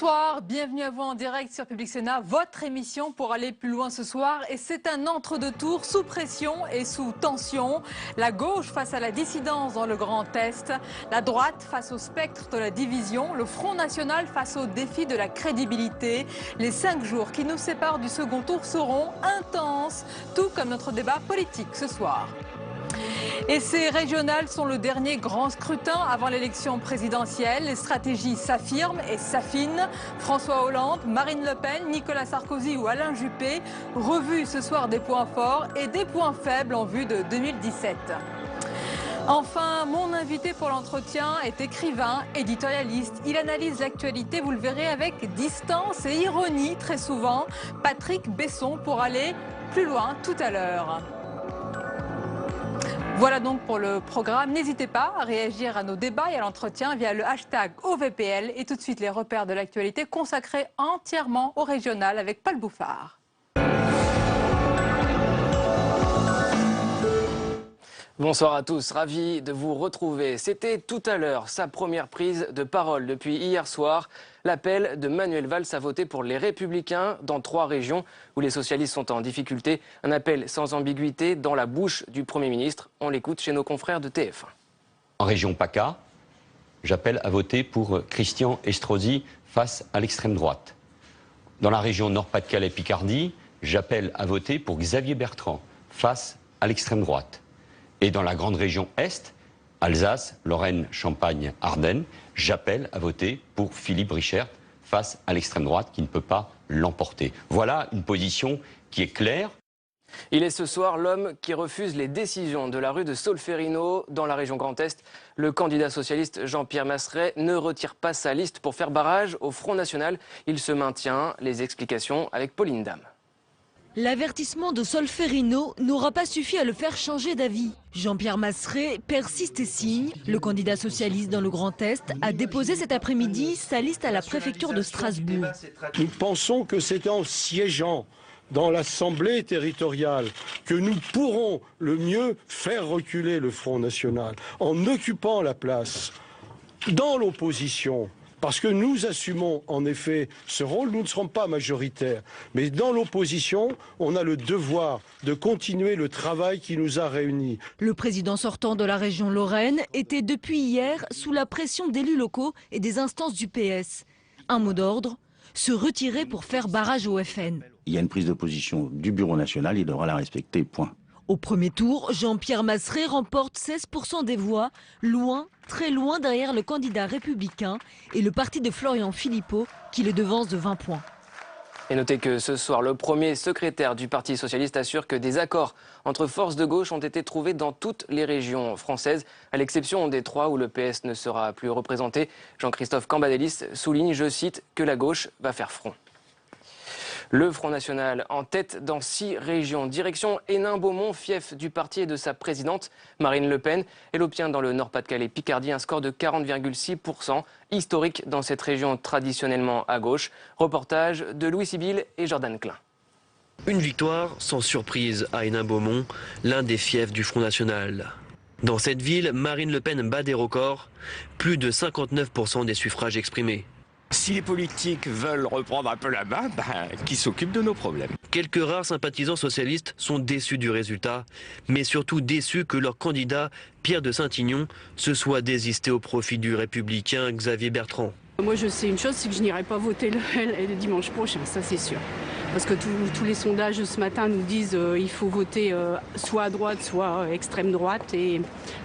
Bonsoir, bienvenue à vous en direct sur Public Sénat, votre émission pour aller plus loin ce soir. Et c'est un entre-deux-tours sous pression et sous tension. La gauche face à la dissidence dans le Grand Est, la droite face au spectre de la division, le Front National face au défi de la crédibilité. Les 5 jours qui nous séparent du second tour seront intenses, tout comme notre débat politique ce soir. Et ces régionales sont le dernier grand scrutin avant l'élection présidentielle. Les stratégies s'affirment et s'affinent. François Hollande, Marine Le Pen, Nicolas Sarkozy ou Alain Juppé, revus ce soir des points forts et des points faibles en vue de 2017. Enfin, mon invité pour l'entretien est écrivain, éditorialiste. Il analyse l'actualité, vous le verrez, avec distance et ironie très souvent. Patrick Besson pour aller plus loin tout à l'heure. Voilà donc pour le programme. N'hésitez pas à réagir à nos débats et à l'entretien via le hashtag OVPL. Et tout de suite, les repères de l'actualité consacrés entièrement au régional avec Paul Bouffard. Bonsoir à tous, ravi de vous retrouver. C'était tout à l'heure sa première prise de parole depuis hier soir. L'appel de Manuel Valls à voter pour les Républicains dans 3 régions où les socialistes sont en difficulté. Un appel sans ambiguïté dans la bouche du Premier ministre. On l'écoute chez nos confrères de TF1. En région PACA, j'appelle à voter pour Christian Estrosi face à l'extrême droite. Dans la région Nord-Pas-de-Calais-Picardie, j'appelle à voter pour Xavier Bertrand face à l'extrême droite. Et dans la grande région Est, Alsace, Lorraine, Champagne, Ardennes, j'appelle à voter pour Philippe Richert face à l'extrême droite qui ne peut pas l'emporter. Voilà une position qui est claire. Il est ce soir l'homme qui refuse les décisions de la rue de Solferino dans la région Grand Est. Le candidat socialiste Jean-Pierre Masseret ne retire pas sa liste pour faire barrage au Front National. Il se maintient. Les explications avec Pauline Dame. L'avertissement de Solferino n'aura pas suffi à le faire changer d'avis. Jean-Pierre Masseret persiste et signe. Le candidat socialiste dans le Grand Est a déposé cet après-midi sa liste à la préfecture de Strasbourg. Nous pensons que c'est en siégeant dans l'Assemblée territoriale que nous pourrons le mieux faire reculer le Front National, en occupant la place dans l'opposition. Parce que nous assumons en effet ce rôle, nous ne serons pas majoritaires. Mais dans l'opposition, on a le devoir de continuer le travail qui nous a réunis. Le président sortant de la région Lorraine était depuis hier sous la pression d'élus locaux et des instances du PS. Un mot d'ordre, se retirer pour faire barrage au FN. Il y a une prise de position du Bureau national, il devra la respecter, point. Au premier tour, Jean-Pierre Masseret remporte 16% des voix, loin, très loin derrière le candidat républicain et le parti de Florian Philippot qui le devance de 20 points. Et notez que ce soir, le premier secrétaire du Parti socialiste assure que des accords entre forces de gauche ont été trouvés dans toutes les régions françaises, à l'exception des 3 où le PS ne sera plus représenté. Jean-Christophe Cambadélis souligne, je cite, que la gauche va faire front. Le Front National en tête dans 6 régions. Direction Hénin-Beaumont, fief du parti et de sa présidente, Marine Le Pen. Elle obtient dans le Nord-Pas-de-Calais-Picardie un score de 40,6%, historique dans cette région traditionnellement à gauche. Reportage de Louis Sibyl et Jordan Klein. Une victoire sans surprise à Hénin-Beaumont, l'un des fiefs du Front National. Dans cette ville, Marine Le Pen bat des records, plus de 59% des suffrages exprimés. Si les politiques veulent reprendre un peu la main, qu'ils s'occupent de nos problèmes. Quelques rares sympathisants socialistes sont déçus du résultat, mais surtout déçus que leur candidat, Pierre de Saint-Ignon, se soit désisté au profit du républicain Xavier Bertrand. Moi je sais une chose, c'est que je n'irai pas voter le dimanche prochain, ça c'est sûr. Parce que tous les sondages ce matin nous disent qu'il faut voter soit à droite, soit extrême droite. Et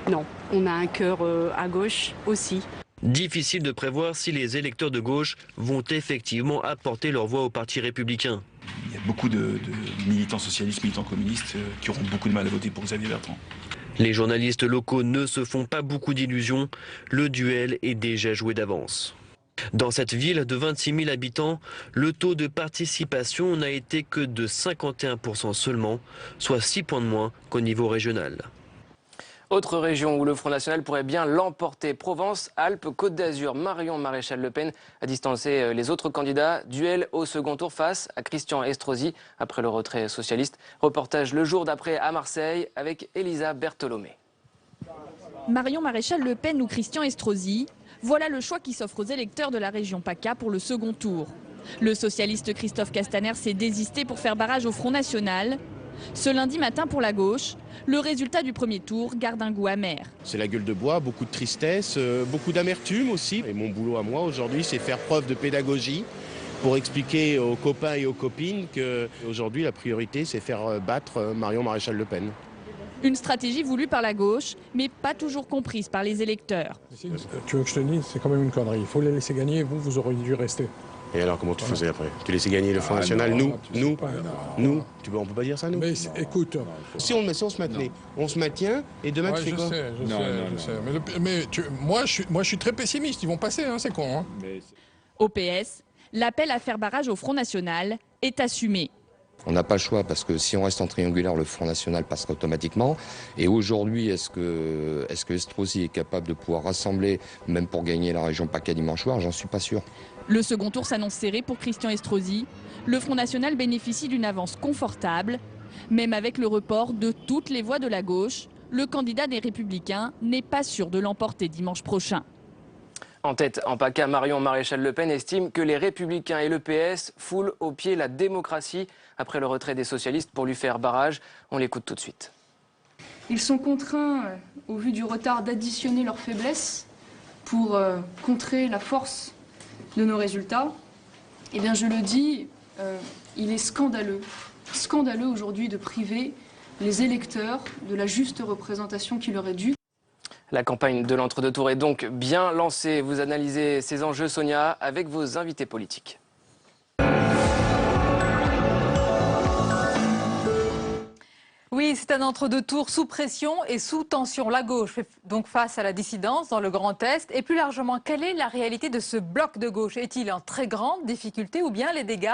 non, on a un cœur à gauche aussi. Difficile de prévoir si les électeurs de gauche vont effectivement apporter leur voix au Parti républicain. Il y a beaucoup de militants socialistes, militants communistes qui auront beaucoup de mal à voter pour Xavier Bertrand. Les journalistes locaux ne se font pas beaucoup d'illusions. Le duel est déjà joué d'avance. Dans cette ville de 26 000 habitants, le taux de participation n'a été que de 51% seulement, soit 6 points de moins qu'au niveau régional. Autre région où le Front National pourrait bien l'emporter, Provence, Alpes, Côte d'Azur. Marion Maréchal Le Pen a distancé les autres candidats. Duel au second tour face à Christian Estrosi après le retrait socialiste. Reportage le jour d'après à Marseille avec Elisa Bertholomé. Marion Maréchal Le Pen ou Christian Estrosi, Voilà le choix qui s'offre aux électeurs de la région PACA pour le second tour. Le socialiste Christophe Castaner s'est désisté pour faire barrage au Front National. Ce lundi matin pour la gauche, le résultat du premier tour garde un goût amer. C'est la gueule de bois, beaucoup de tristesse, beaucoup d'amertume aussi. Et mon boulot à moi aujourd'hui, c'est faire preuve de pédagogie pour expliquer aux copains et aux copines qu'aujourd'hui la priorité, c'est faire battre Marion Maréchal Le Pen. Une stratégie voulue par la gauche, mais pas toujours comprise par les électeurs. Tu veux que je te dise, c'est quand même une connerie. Il faut les laisser gagner, vous auriez dû rester. Et alors comment tu faisais après? Tu laissais gagner le Front National? Non, Nous on peut pas dire ça, nous? Mais écoute... Si on se maintenait, on se maintient et demain tu fais quoi? Je sais. Mais moi je suis très pessimiste, ils vont passer, hein, c'est con. Hein. Au PS, l'appel à faire barrage au Front National est assumé. On n'a pas le choix parce que si on reste en triangulaire, le Front National passera automatiquement. Et aujourd'hui, est-ce que Estrosi est capable de pouvoir rassembler, même pour gagner la région PACA dimanche soir? J'en suis pas sûr. Le second tour s'annonce serré pour Christian Estrosi. Le Front National bénéficie d'une avance confortable. Même avec le report de toutes les voix de la gauche, le candidat des Républicains n'est pas sûr de l'emporter dimanche prochain. En tête, en PACA, Marion Maréchal Le Pen estime que les Républicains et le PS foulent au pied la démocratie après le retrait des socialistes pour lui faire barrage. On l'écoute tout de suite. Ils sont contraints, au vu du retard, d'additionner leurs faiblesses pour contrer la force de nos résultats. Eh bien, je le dis, il est scandaleux aujourd'hui de priver les électeurs de la juste représentation qui leur est due. La campagne de l'entre-deux tours est donc bien lancée. Vous analysez ces enjeux, Sonia, avec vos invités politiques. Oui, c'est un entre-deux tours sous pression et sous tension. La gauche fait donc face à la dissidence dans le Grand Est. Et plus largement, quelle est la réalité de ce bloc de gauche? Est-il en très grande difficulté ou bien les dégâts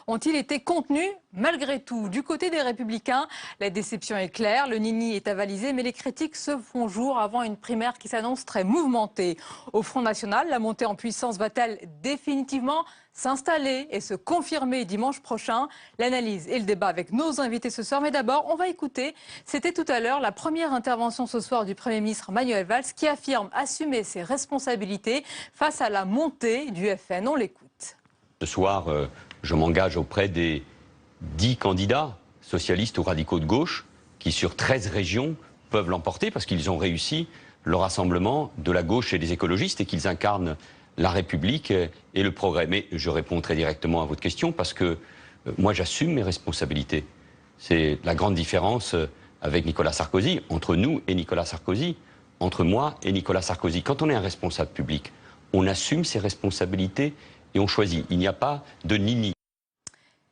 ont-ils été contenus malgré tout? Du côté des Républicains, la déception est claire, le nini est avalisé, mais les critiques se font jour avant une primaire qui s'annonce très mouvementée. Au Front National, la montée en puissance va-t-elle définitivement s'installer et se confirmer dimanche prochain? L'analyse et le débat avec nos invités ce soir. Mais d'abord, on va écouter, c'était tout à l'heure, la première intervention ce soir du Premier ministre Manuel Valls qui affirme assumer ses responsabilités face à la montée du FN. On l'écoute. Ce soir, je m'engage auprès des 10 candidats socialistes ou radicaux de gauche qui, sur 13 régions, peuvent l'emporter parce qu'ils ont réussi le rassemblement de la gauche et des écologistes et qu'ils incarnent la République et le progrès. Mais je réponds très directement à votre question parce que moi j'assume mes responsabilités. C'est la grande différence avec Nicolas Sarkozy, entre nous et Nicolas Sarkozy, entre moi et Nicolas Sarkozy. Quand on est un responsable public, on assume ses responsabilités et on choisit. Il n'y a pas de nini.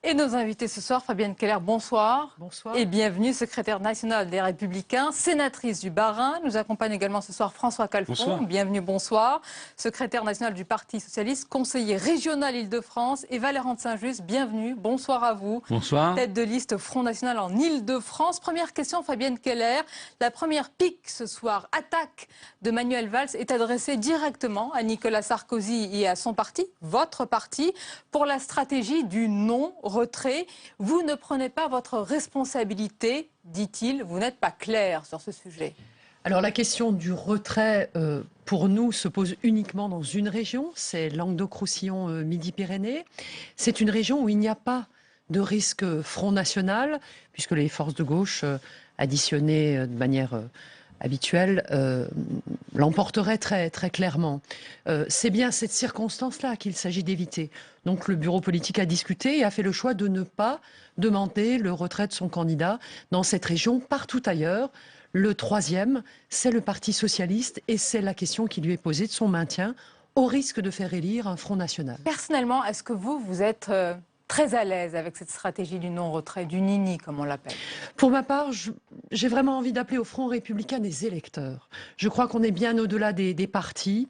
Et nos invités ce soir, Fabienne Keller, bonsoir. Bonsoir. Et bienvenue, secrétaire nationale des Républicains, sénatrice du Bas-Rhin. Nous accompagne également ce soir François Calfon. Bonsoir. Bienvenue, bonsoir. Secrétaire national du Parti Socialiste, conseiller régional Île-de-France. Et Valérant de Saint-Just, bienvenue, bonsoir à vous. Bonsoir. Tête de liste Front National en Île-de-France. Première question, Fabienne Keller. La première pique ce soir, attaque de Manuel Valls, est adressée directement à Nicolas Sarkozy et à son parti, votre parti, pour la stratégie du non-retrait. Vous ne prenez pas votre responsabilité, dit-il. Vous n'êtes pas clair sur ce sujet. Alors la question du retrait, pour nous, se pose uniquement dans une région, c'est Languedoc-Roussillon, Midi-Pyrénées. C'est une région où il n'y a pas de risque Front National, puisque les forces de gauche, additionnées de manière habituelle, l'emporterait très, très clairement. C'est bien cette circonstance-là qu'il s'agit d'éviter. Donc le bureau politique a discuté et a fait le choix de ne pas demander le retrait de son candidat dans cette région. Partout ailleurs, le troisième, c'est le Parti socialiste et c'est la question qui lui est posée de son maintien au risque de faire élire un Front National. Personnellement, est-ce que vous êtes très à l'aise avec cette stratégie du non-retrait, du nini, comme on l'appelle? Pour ma part, j'ai vraiment envie d'appeler au Front républicain des électeurs. Je crois qu'on est bien au-delà des partis.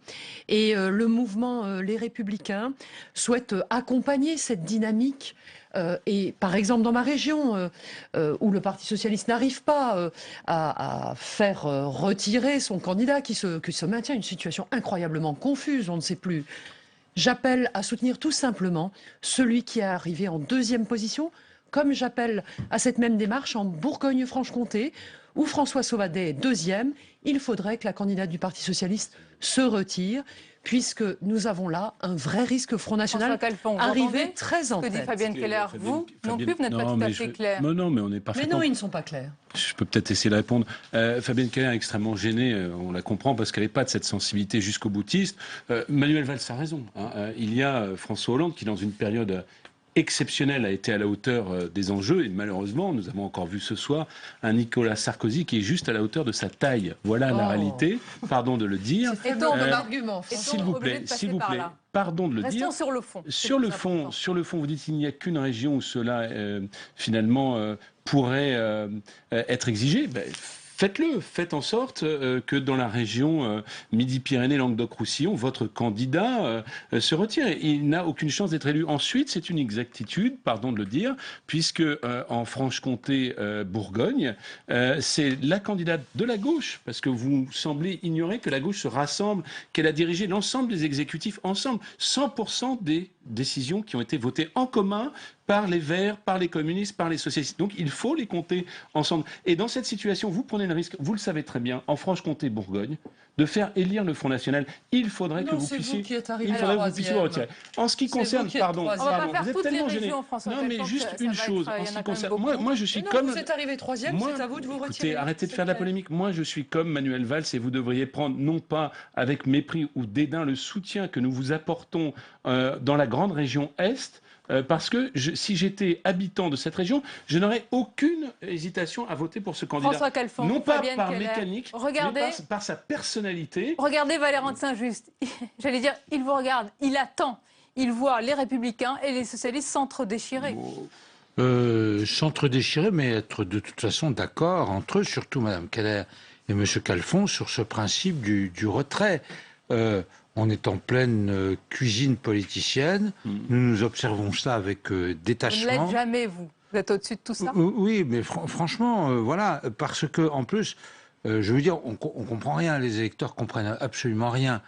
Et le mouvement Les Républicains souhaite accompagner cette dynamique. Et par exemple, dans ma région, où le Parti socialiste n'arrive pas à faire retirer son candidat, qui se maintient une situation incroyablement confuse, on ne sait plus. J'appelle à soutenir tout simplement celui qui est arrivé en deuxième position comme j'appelle à cette même démarche en Bourgogne-Franche-Comté, où François Sauvadet est deuxième. Il faudrait que la candidate du Parti socialiste se retire, puisque nous avons là un vrai risque Front National arrivé très en tête. Ce que dit Fabienne Keller, vous non plus, vous n'êtes pas tout à fait clair. Non, mais on est parfaitement... Mais non, ils ne sont pas clairs. Je peux peut-être essayer de répondre. Fabienne Keller est extrêmement gênée, on la comprend, parce qu'elle n'est pas de cette sensibilité jusqu'au boutiste. Manuel Valls a raison. Il y a François Hollande qui, dans une période exceptionnelle, a été à la hauteur des enjeux. Et malheureusement, nous avons encore vu ce soir un Nicolas Sarkozy qui est juste à la hauteur de sa taille. Voilà la réalité. Pardon de le dire. C'est ton argument. S'il vous plaît, pardon de le dire. Restons sur le fond. Sur le fond, vous dites qu'il n'y a qu'une région où cela, finalement, pourrait être exigé. Faites-le, faites en sorte que dans la région Midi-Pyrénées-Languedoc-Roussillon, votre candidat se retire. Il n'a aucune chance d'être élu. Ensuite, c'est une exactitude, pardon de le dire, puisque en Franche-Comté, Bourgogne, c'est la candidate de la gauche, parce que vous semblez ignorer que la gauche se rassemble, qu'elle a dirigé l'ensemble des exécutifs ensemble. 100% des décisions qui ont été votées en commun par les Verts, par les communistes, par les socialistes. Donc il faut les compter ensemble. Et dans cette situation, vous prenez le risque, vous le savez très bien, en Franche-Comté, Bourgogne, de faire élire le Front National. Il faudrait que vous puissiez... vous retirer. En ce qui concerne... Pardon, vous êtes tellement gêné. Non, mais juste une chose. En ce qui concerne... Moi, je suis comme... Vous êtes arrivé troisième, c'est à vous de vous retirer. Écoutez, arrêtez de faire de la polémique. Moi, je suis comme Manuel Valls et vous devriez prendre, non pas avec mépris ou dédain, le soutien que nous vous apportons dans la grande région Est, parce que si j'étais habitant de cette région, je n'aurais aucune hésitation à voter pour ce candidat. François Calfon, non pas Fabienne par Keller. mécanique, mais par sa personnalité. Regardez Valérand de Saint-Just. J'allais dire, il vous regarde, il attend. Il voit les Républicains et les socialistes s'entre-déchirer. S'entre-déchirer, mais être de toute façon d'accord entre eux, surtout Mme Keller et M. Calfon, sur ce principe du retrait. On est en pleine cuisine politicienne. Nous nous observons ça avec détachement. Vous ne l'êtes jamais, vous. Vous êtes au-dessus de tout ça. Oui, mais franchement, voilà, parce que en plus, je veux dire, on comprend rien. Les électeurs comprennent absolument rien.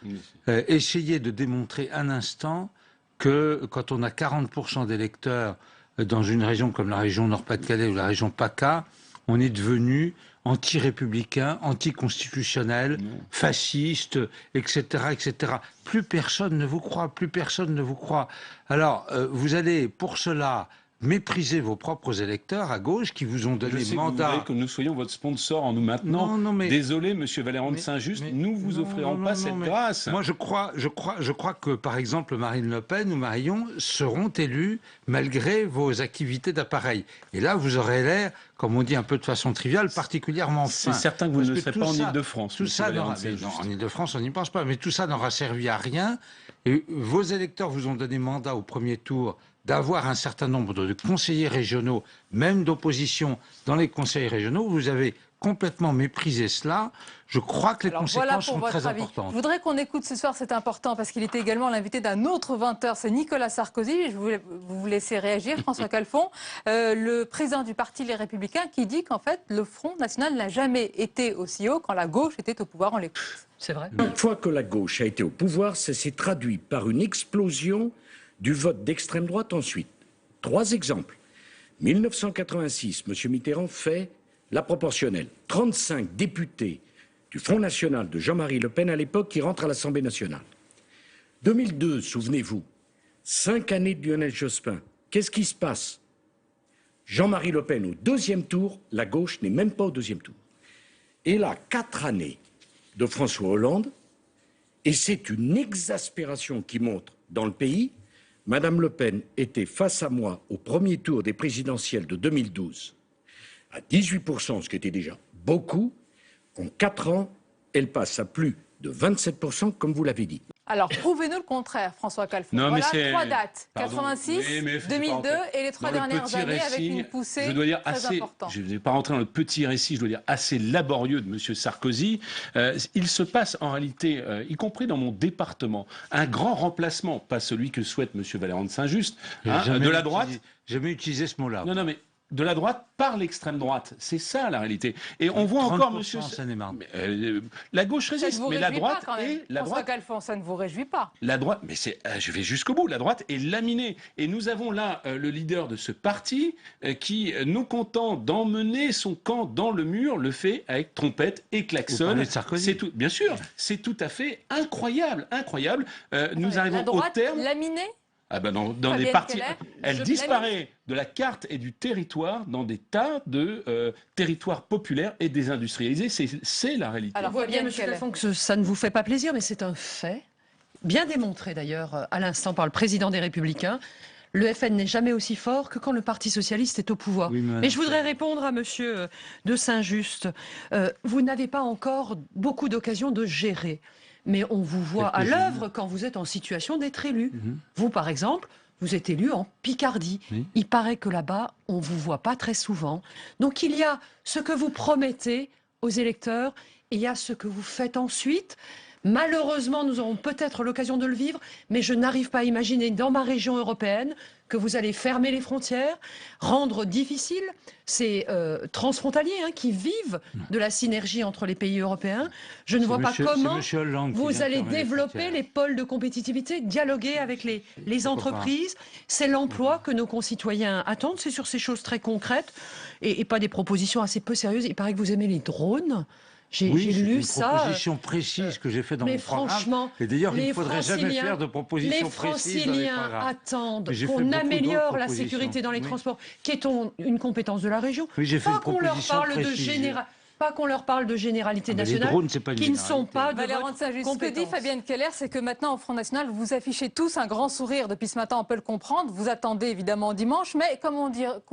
Essayez de démontrer un instant que quand on a 40% d'électeurs dans une région comme la région Nord-Pas-de-Calais ou la région PACA, on est devenu anti-républicain, anti-constitutionnel, fasciste, etc., etc. Plus personne ne vous croit, plus personne ne vous croit. Alors, vous allez, pour cela, mépriser vos propres électeurs à gauche qui vous ont donné mandat. Vous voulez que nous soyons votre sponsor en nous maintenant. Non, mais... Désolé, Monsieur Valérand de Saint-Just, nous vous offrirons pas cette grâce. Moi, je crois que, par exemple, Marine Le Pen ou Marion seront élus malgré vos activités d'appareil. Et là, vous aurez l'air, comme on dit un peu de façon triviale, particulièrement fin. C'est certain que vous ne serez pas en Ile-de-France. Tout ça, en Ile-de-France, on n'y pense pas. Mais tout ça n'aura servi à rien. Et vos électeurs vous ont donné mandat au premier tour d'avoir un certain nombre de conseillers régionaux, même d'opposition, dans les conseils régionaux. Vous avez complètement méprisé cela. Je crois que les conséquences sont très importantes. Je voudrais qu'on écoute ce soir, c'est important, parce qu'il était également l'invité d'un autre 20h, c'est Nicolas Sarkozy. Je voulais vous laisser réagir, François Calfon, le président du parti Les Républicains, qui dit qu'en fait, le Front National n'a jamais été aussi haut quand la gauche était au pouvoir. On l'écoute. C'est vrai. Une fois que la gauche a été au pouvoir, ça s'est traduit par une explosion du vote d'extrême droite ensuite. 3 exemples. 1986, M. Mitterrand fait la proportionnelle. 35 députés du Front National de Jean-Marie Le Pen à l'époque qui rentrent à l'Assemblée nationale. 2002, souvenez-vous, 5 années de Lionel Jospin. Qu'est-ce qui se passe? Jean-Marie Le Pen au 2e tour, la gauche n'est même pas au 2e tour. Et là, 4 années de François Hollande, et c'est une exaspération qui monte dans le pays. Madame Le Pen était face à moi au premier tour des présidentielles de 2012 à 18%, ce qui était déjà beaucoup. En 4 ans, elle passe à plus de 27%, comme vous l'avez dit. Alors, prouvez-nous le contraire, François Calfon. Non, voilà mais 3 dates, pardon, 86, 2002 et les 3 dernières années avec une poussée très importante. Je ne vais pas rentrer dans le petit récit, je dois dire assez laborieux de M. Sarkozy. Il se passe en réalité, y compris dans mon département, un grand remplacement, pas celui que souhaite M. Valérand de Saint-Just, de la droite. J'ai jamais utilisé ce mot-là. Non, mais de la droite par l'extrême droite. C'est ça la réalité. Et on voit encore, monsieur, la gauche résiste, mais la droite est la droite. Calfon, ça ne vous réjouit pas? La droite, mais je vais jusqu'au bout. La droite est laminée, et nous avons là le leader de ce parti qui, nous content d'emmener son camp dans le mur, le fait avec trompette et klaxon. C'est tout, bien sûr, c'est tout à fait incroyable, incroyable. Nous arrivons au terme. Laminée? Ah ben dans des parties, elle disparaît de la carte et du territoire dans des tas de territoires populaires et désindustrialisés. C'est la réalité. Alors, vous voyez bien, monsieur Calfon, que ça ne vous fait pas plaisir, mais c'est un fait, bien démontré d'ailleurs à l'instant par le président des Républicains. Le FN n'est jamais aussi fort que quand le Parti socialiste est au pouvoir. Oui, mais je voudrais répondre à monsieur de Saint-Just. Vous n'avez pas encore beaucoup d'occasions de gérer. Mais on vous voit à l'œuvre quand vous êtes en situation d'être élu. Vous, par exemple, vous êtes élu en Picardie. Il paraît que là-bas, on ne vous voit pas très souvent. Donc il y a ce que vous promettez aux électeurs et il y a ce que vous faites ensuite. Malheureusement, nous aurons peut-être l'occasion de le vivre, mais je n'arrive pas à imaginer dans ma région européenne que vous allez fermer les frontières, rendre difficile ces transfrontaliers qui vivent de la synergie entre les pays européens. Je ne vois pas comment vous allez développer les pôles de compétitivité, dialoguer avec les entreprises. C'est l'emploi que nos concitoyens attendent. C'est sur ces choses très concrètes et pas des propositions assez peu sérieuses. Il paraît que vous aimez les drones. J'ai lu ça. C'est une proposition précise que j'ai faite dans mon programme. Franchement, et d'ailleurs, il ne faudrait jamais faire de propositions précises dans les programmes. Les Franciliens attendent qu'on améliore la sécurité dans les transports, qui est une compétence de la région. Pas qu'on leur parle de généralité nationale, qui ne sont pas de votre compétence. Ce que dit Fabienne Keller, c'est que maintenant, au Front National, vous affichez tous un grand sourire. Depuis ce matin, on peut le comprendre. Vous attendez évidemment dimanche, mais comme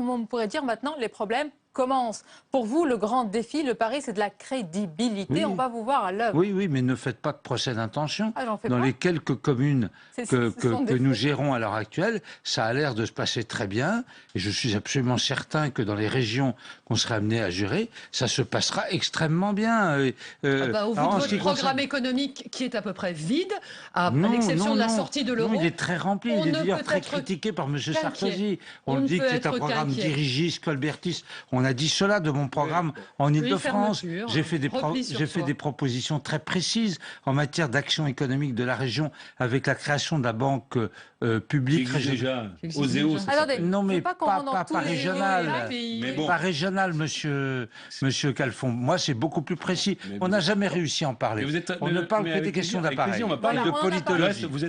on pourrait dire maintenant, les problèmes commence. Pour vous, le grand défi, le pari, c'est de la crédibilité. Oui. On va vous voir à l'œuvre. Oui, mais ne faites pas de procès d'intention. Dans les quelques communes que nous gérons à l'heure actuelle, ça a l'air de se passer très bien. Et je suis absolument certain que dans les régions qu'on sera amené à gérer, ça se passera extrêmement bien. Au vu de votre programme économique qui est à peu près vide, à l'exception de la sortie de l'euro. Il est très rempli. Il est d'ailleurs très critiqué par M. Sarkozy. On dit que c'est un programme dirigiste, colbertiste. On a dit cela de mon programme en Ile-de-France. J'ai fait des propositions très précises en matière d'action économique de la région avec la création de la banque publique régionale. Non, mais pas régionale. Pas régionale, monsieur Calfon. Moi, c'est beaucoup plus précis. On n'a jamais réussi à en parler. On ne parle que des questions d'appareil. On parle de politologie. Vous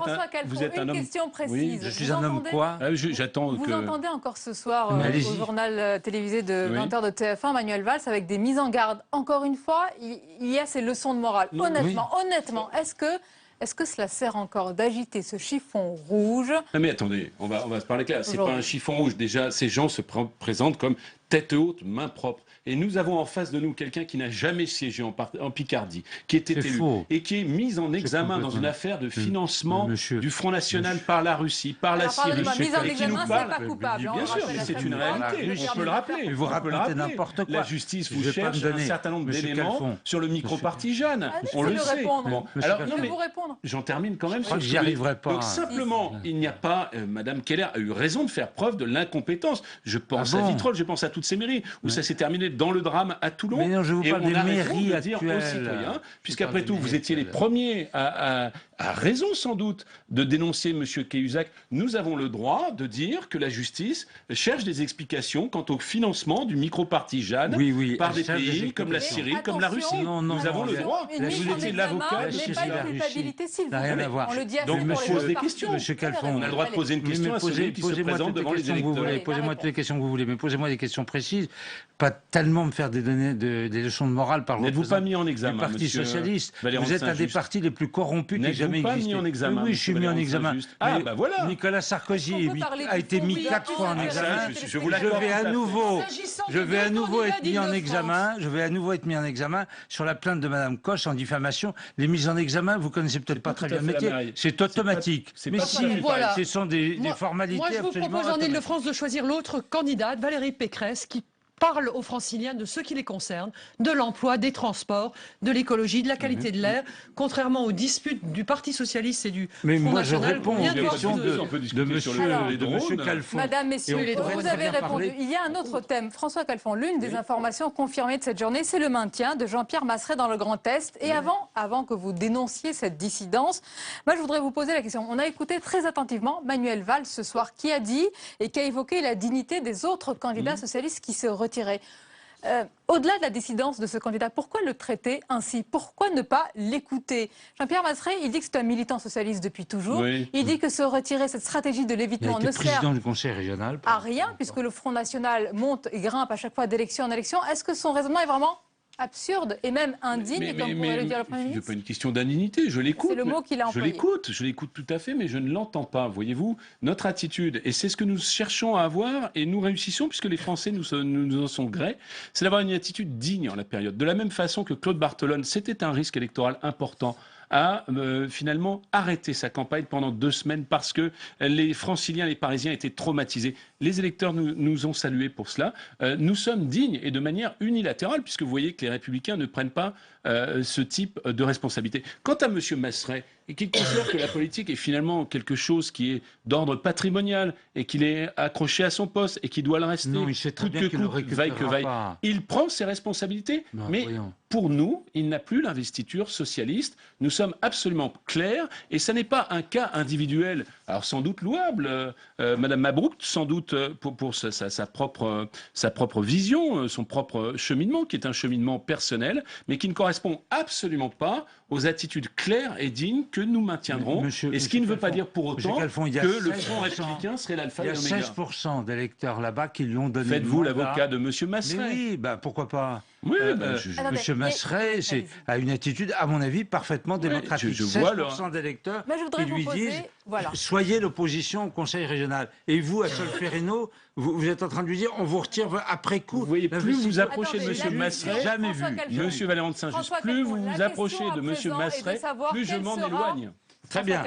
êtes un homme. Une question précise. Je suis un homme quoi? Vous entendez encore ce soir au journal télévisé de 20h de TF1, Manuel Valls, avec des mises en garde. Encore une fois, il y a ces leçons de morale. Honnêtement, est-ce que cela sert encore d'agiter ce chiffon rouge? Non mais attendez, on va se parler clair. C'est pas un chiffon rouge. Déjà, ces gens se présentent comme tête haute, main propre. Et nous avons en face de nous quelqu'un qui n'a jamais siégé en Picardie, qui était élu et qui est mis en examen dans une affaire de financement du Front National par la Russie, par la Syrie. Mise en examen, c'est pas coupable. Bien sûr, c'est une réalité. On peut le rappeler. Vous racontez n'importe quoi. La justice vous cherche un certain nombre d'éléments sur le micro-parti Jeanne. On le sait. Alors, je vais vous répondre. J'en termine quand même. J'y arriverai pas. Donc simplement, il n'y a pas. Madame Keller a eu raison de faire preuve de l'incompétence. Je pense à Vitrolles, je pense à toutes ces mairies où ça s'est terminé dans le drame à Toulon. Mais non, je vous parle des mairies à dire aux citoyens, puisqu'après tout, vous étiez les premiers à raison sans doute de dénoncer M. Cahuzac. Nous avons le droit de dire que la justice cherche des explications quant au financement du micro-parti Jeanne par des pays comme la Syrie, comme la Russie. Nous avons le droit. Vous étiez l'avocat de la culpabilité, s'il vous plaît. On le dit à donc, monsieur pose des questions. Monsieur Calfon, on a le droit de poser une question à celui qui se présente devant les électeurs. Posez-moi toutes les questions que vous voulez, mais posez-moi des questions précises. Pas tellement me faire des leçons de morale par le pas mis en examen, du Parti socialiste. Vous êtes un des partis les plus corrompus qui ait jamais existé. Oui, je suis mis en examen. Ah, bah voilà. Nicolas Sarkozy a été mis 4 fois en examen. Je vais à nouveau être mis en examen. Je vais à nouveau être mis en examen sur la plainte de Madame Coche en diffamation. Les mises en examen, vous connaissez peut-être pas très bien le métier. C'est automatique. Mais si, ce sont des formalités absolument. Moi, je vous propose en Ile-de-France de choisir l'autre candidate, Valérie Pécresse, qui parle aux Franciliens de ce qui les concerne, de l'emploi, des transports, de l'écologie, de la qualité de l'air, contrairement aux disputes du Parti socialiste et du Mais Front moi, je National. réponds aux questions de monsieur Calfon. Madame, messieurs, Et on pourrait vous très avez bien répondu. parler- Il y a un autre thème. François Calfon, l'une des informations confirmées de cette journée, c'est le maintien de Jean-Pierre Masseret dans le Grand Est. Et avant que vous dénonciez cette dissidence, moi, je voudrais vous poser la question. On a écouté très attentivement Manuel Valls ce soir, qui a dit et qui a évoqué la dignité des autres candidats socialistes qui se retiraient. Au-delà de la dissidence de ce candidat, pourquoi le traiter ainsi? Pourquoi ne pas l'écouter? Jean-Pierre Masseret, il dit que c'est un militant socialiste depuis toujours. Oui. Il dit que se retirer, cette stratégie de Il a l'évitement été ne sert président du Conseil régional. à rien, puisque le Front National monte et grimpe à chaque fois d'élection en élection. Est-ce que son raisonnement est vraiment absurde et même indigne, comme pourrait le dire le Premier Ce n'est ministre? pas une question d'indignité, je l'écoute. C'est le mot qu'il a employé. Je l'écoute tout à fait, mais je ne l'entends pas. Voyez-vous, notre attitude, et c'est ce que nous cherchons à avoir, et nous réussissons, puisque les Français nous en sont gré, c'est d'avoir une attitude digne en la période. De la même façon que Claude Barthelone, c'était un risque électoral important, a finalement arrêté sa campagne pendant 2 semaines parce que les Franciliens, les Parisiens étaient traumatisés. Les électeurs nous ont salués pour cela. Nous sommes dignes et de manière unilatérale, puisque vous voyez que les Républicains ne prennent pas ce type de responsabilité. Quant à M. Masseret, et qu'il considère que la politique est finalement quelque chose qui est d'ordre patrimonial et qu'il est accroché à son poste et qu'il doit le rester Non, il sait très coûte bien que qu'il ne coûte, vaille que récupérera vaille. pas. Il prend ses responsabilités, Non, mais voyons. pour nous, il n'a plus l'investiture socialiste. Nous sommes absolument clairs et ça n'est pas un cas individuel. Alors sans doute louable, Madame Mabrouk, sans doute pour sa propre vision, son propre cheminement, qui est un cheminement personnel, mais qui ne correspond absolument pas aux attitudes claires et dignes que nous maintiendrons. Et ce qui ne veut pas dire pour autant que le Front républicain serait l'alpha et l'oméga. Il y a 16% d'électeurs là-bas qui lui ont donné. Faites-vous le mandat. l'avocat de M. Masseret? Mais oui, bah, pourquoi pas. Oui, Monsieur Masseret a une attitude, à mon avis, parfaitement démocratique. je vois 16% d'électeurs Mais je voudrais qui lui vous poser- disent voilà. soyez l'opposition au Conseil régional. Et vous, à Solferino, vous êtes en train de lui dire on vous retire après coup. Vous voyez, plus vous approchez de M. Masseret, jamais vu. Monsieur Valéran de Saint-Just, plus vous vous approchez de M. Masseret, plus je m'en éloigne. Très bien.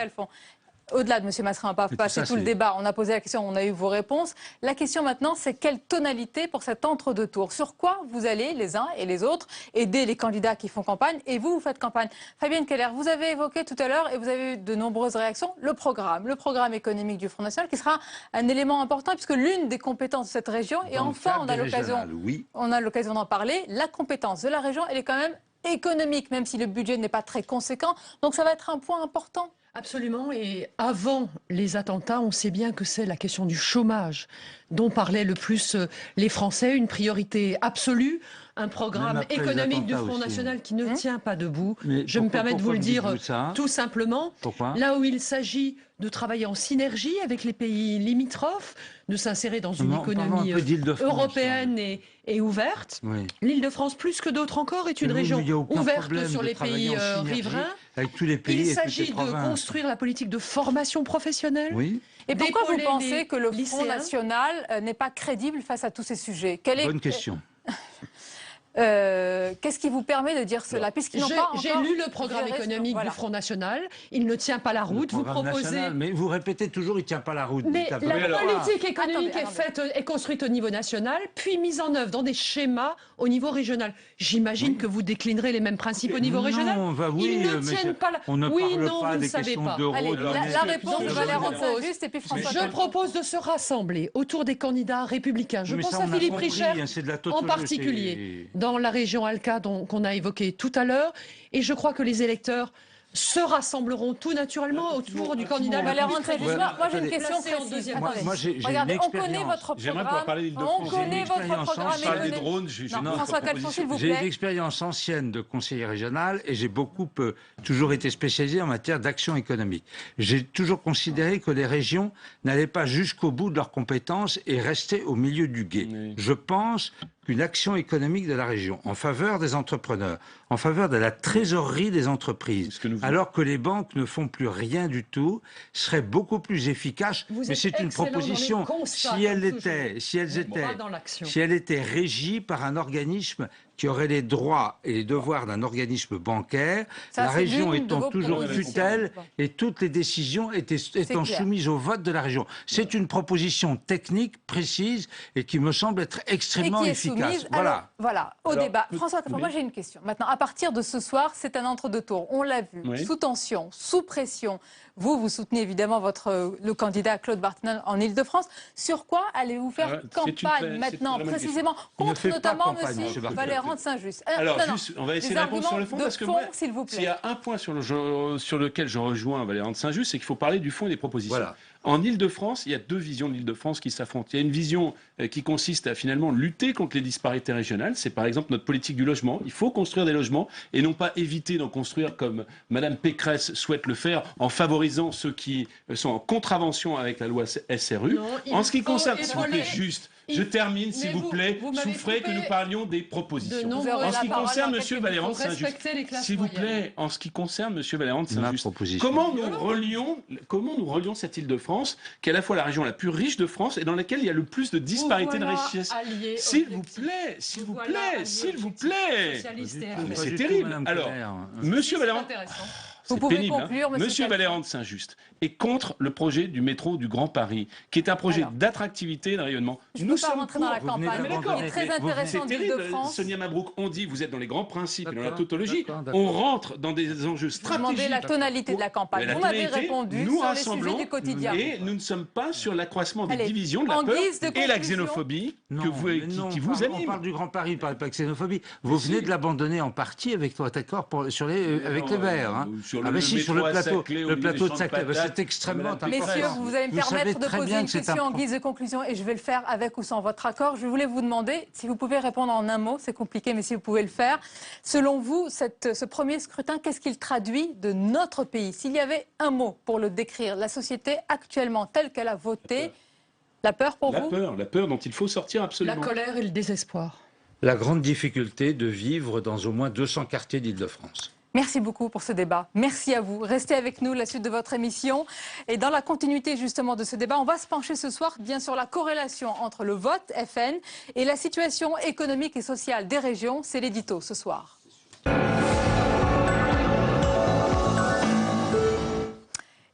Au-delà de M. Masseret, on va pas passer tout le débat. On a posé la question, on a eu vos réponses. La question maintenant, c'est quelle tonalité pour cet entre-deux tours? Sur quoi vous allez, les uns et les autres, aider les candidats qui font campagne? Et vous faites campagne. Fabienne Keller, vous avez évoqué tout à l'heure, et vous avez eu de nombreuses réactions, le programme économique du Front National, qui sera un élément important, puisque l'une des compétences de cette région, et enfin on a l'occasion d'en parler, la compétence de la région, elle est quand même économique, même si le budget n'est pas très conséquent. Donc ça va être un point important. Absolument, et avant les attentats, on sait bien que c'est la question du chômage dont parlaient le plus les Français, une priorité absolue, un programme économique du Front National qui ne tient pas debout. Je me permets de vous le dire tout simplement. Pourquoi? Là où il s'agit de travailler en synergie avec les pays limitrophes, de s'insérer dans une économie européenne et ouverte. Oui. L'Île-de-France, plus que d'autres encore, est une région ouverte sur les pays riverains. Avec tous les pays. Il s'agit de construire la politique de formation professionnelle. Oui. Et pourquoi vous pensez que le Front National n'est pas crédible face à tous ces sujets? Bonne question. Qu'est-ce qui vous permet de dire cela? J'ai lu le programme économique du Front National. Il ne tient pas la route. Vous proposez. National, mais vous répétez toujours, il ne tient pas la route. Mais la politique économique est construite au niveau national, puis mise en œuvre dans des schémas au niveau régional. J'imagine que vous déclinerez les mêmes principes au niveau régional. Oui, ils ne tiennent pas la. On ne parle pas vous des ne savez questions pas. d'euros. La réponse de Valéran de Saint-Just et puis François. Je propose de se rassembler autour des candidats républicains. Je pense à Philippe Richer en particulier, dans la région Alca qu'on a évoquée tout à l'heure. Et je crois que les électeurs se rassembleront tout naturellement autour du candidat. Valéran de Saint-Just, moi j'ai une question précise. Regardez, on connaît votre programme. On connaît votre programme économique. François Calfon, s'il vous plaît. J'ai une expérience ancienne de conseiller régional et j'ai beaucoup toujours été spécialisé en matière d'action économique. J'ai toujours considéré que les régions n'allaient pas jusqu'au bout de leurs compétences et restaient au milieu du gué. Oui. Je pense qu'une action économique de la région en faveur des entrepreneurs, en faveur de la trésorerie des entreprises, alors que les banques ne font plus rien du tout, serait beaucoup plus efficace. Mais c'est une proposition. Si elles étaient régies par un organisme qui aurait les droits et les devoirs d'un organisme bancaire, Ça, la c'est région l'une de étant vos toujours propositions. tutelle et toutes les décisions étant clair. soumises au vote de la région. C'est une proposition technique, précise et qui me semble être extrêmement et qui est efficace. soumise voilà, au Alors, débat. François Caron, moi j'ai une question. Maintenant, à partir de ce soir, c'est un entre-deux-tours. On l'a vu, Oui. sous tension, sous pression. Vous soutenez évidemment le candidat Claude Barthelin en Ile-de-France. Sur quoi allez-vous faire campagne maintenant, précisément, contre notamment M. Valéran de Saint-Just? Alors, juste, on va essayer de répondre sur le fond, parce que moi, s'il vous plaît. s'il y a un point sur lequel je rejoins Valéran de Saint-Just, c'est qu'il faut parler du fond et des propositions. Voilà. En Ile-de-France, il y a deux visions de l'Ile-de-France qui s'affrontent. Il y a une vision qui consiste à finalement lutter contre les disparités régionales. C'est par exemple notre politique du logement. Il faut construire des logements et non pas éviter d'en construire comme Mme Pécresse souhaite le faire en favorisant ceux qui sont en contravention avec la loi SRU. Non, en ce qui concerne, s'il vous plaît, épauler. juste, je termine, s'il vous plaît, vous m'avez souffrez que coupé nous parlions des propositions. de En ce qui parole concerne dans M. quelques Valéran de minutes. Saint-Just, Respectez les classes s'il vous moyennes. plaît, en ce qui concerne M. Valéran de Saint-Just, proposition. comment nous relions cette Île-de-France, qui est à la fois la région la plus riche de France et dans laquelle il y a le plus de disparités de richesse. S'il vous plaît, s'il vous plaît, s'il vous plaît. Socialiste et Mais RN. c'est terrible. Alors, Monsieur Valéran, Intéressant. c'est Vous pouvez pénible, conclure, hein. Monsieur Monsieur Calfin. Valéran de Saint-Just est contre le projet du métro du Grand Paris, qui est un projet Alors, d'attractivité et de rayonnement. Je ne peux pas rentrer dans la Vous venez campagne. d'abandonner. Il est très intéressant C'est terrible, d'Île-de-France. Sonia Mabrouk. On dit, vous êtes dans les grands principes et dans la D'accord, tautologie. d'accord. On rentre dans des enjeux Je vous demandais stratégiques. la tonalité de la campagne. Mais la Vous m'avez tonalité, répondu nous sur les sujets rassemblons du quotidien. et nous ne sommes pas sur l'accroissement des Allez, divisions, de la en peur guise de et la conclusion. xénophobie Non, que vous, mais qui non, vous on anime. parle du Grand Paris, pas de xénophobie. Vous venez de l'abandonner en partie avec votre accord avec les Verts. Hein. Sur Ah le mais si, sur le métro à plateau, Saclay, au le milieu plateau des de champs Saclay, patates, c'est extrêmement important. Messieurs, vous allez me Vous savez permettre de très poser bien une que c'est question un en guise de conclusion et je vais le faire avec ou sans votre accord. Je voulais vous demander si vous pouvez répondre en un mot, c'est compliqué, mais si vous pouvez le faire. Selon vous, ce premier scrutin, qu'est-ce qu'il traduit de notre pays? S'il y avait un mot pour le décrire, la société actuellement telle qu'elle a voté, la peur pour vous? La peur dont il faut sortir La absolument. colère et le désespoir. La grande difficulté de vivre dans au moins 200 quartiers d'Île-de-France. Merci beaucoup pour ce débat. Merci à vous. Restez avec nous, la suite de votre émission. Et dans la continuité justement de ce débat, on va se pencher ce soir bien sur la corrélation entre le vote FN et la situation économique et sociale des régions. C'est l'édito ce soir.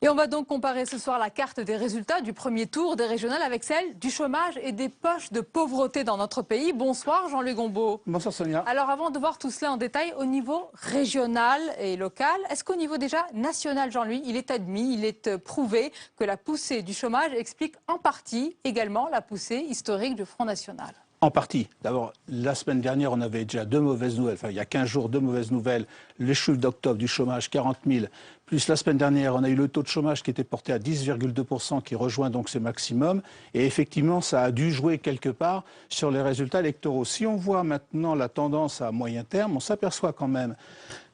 Et on va donc comparer ce soir la carte des résultats du premier tour des régionales avec celle du chômage et des poches de pauvreté dans notre pays. Bonsoir Jean-Luc Gombaud. Bonsoir Sonia. Alors avant de voir tout cela en détail, au niveau régional et local, est-ce qu'au niveau déjà national, Jean-Louis, il est admis, il est prouvé que la poussée du chômage explique en partie également la poussée historique du Front National? En partie. D'abord, la semaine dernière, on avait déjà deux mauvaises nouvelles. Enfin, il y a 15 jours, deux mauvaises nouvelles. Les chiffres d'octobre du chômage, 40 000. Plus la semaine dernière, on a eu le taux de chômage qui était porté à 10,2%, qui rejoint donc ce maximum. Et effectivement, ça a dû jouer quelque part sur les résultats électoraux. Si on voit maintenant la tendance à moyen terme, on s'aperçoit quand même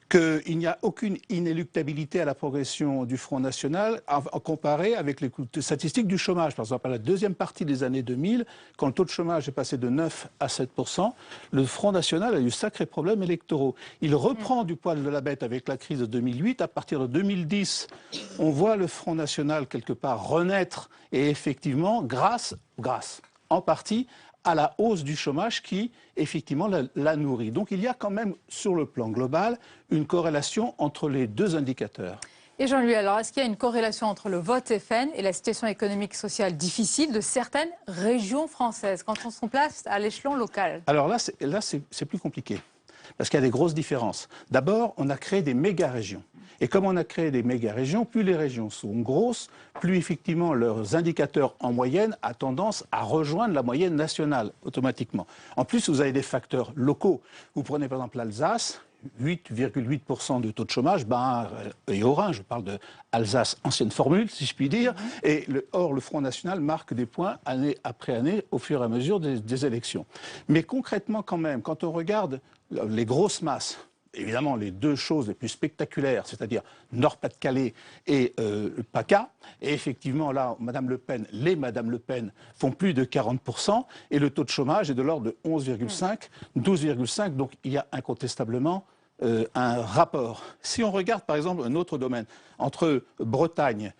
qu'il n'y a aucune inéluctabilité à la progression du Front National comparé avec les statistiques du chômage. Par exemple, à la deuxième partie des années 2000, quand le taux de chômage est passé de 9 à 7%, le Front National a eu sacrés problèmes électoraux. Il reprend du poil de la bête avec la crise de 2008. À partir de 2010, on voit le Front National quelque part renaître et effectivement, grâce en partie, à la hausse du chômage qui, effectivement, la nourrit. Donc il y a quand même, sur le plan global, une corrélation entre les deux indicateurs. Et Jean-Louis, alors, est-ce qu'il y a une corrélation entre le vote FN et la situation économique et sociale difficile de certaines régions françaises quand on se place à l'échelon local? Alors là, c'est plus compliqué, parce qu'il y a des grosses différences. D'abord, on a créé des méga-régions. Et comme on a créé des méga-régions, plus les régions sont grosses, plus effectivement leurs indicateurs en moyenne ont tendance à rejoindre la moyenne nationale automatiquement. En plus, vous avez des facteurs locaux. Vous prenez par exemple l'Alsace, 8,8% de taux de chômage, et Haut-Rhin, je parle de Alsace, ancienne formule, si je puis dire. Et or, le Front National marque des points année après année au fur et à mesure des élections. Mais concrètement, quand même, quand on regarde les grosses masses, évidemment, les deux choses les plus spectaculaires, c'est-à-dire Nord-Pas-de-Calais et PACA. Et effectivement, là, Madame Le Pen font plus de 40%, et le taux de chômage est de l'ordre de 11,5, 12,5. Donc, il y a incontestablement un rapport. Si on regarde, par exemple, un autre domaine, entre Bretagne,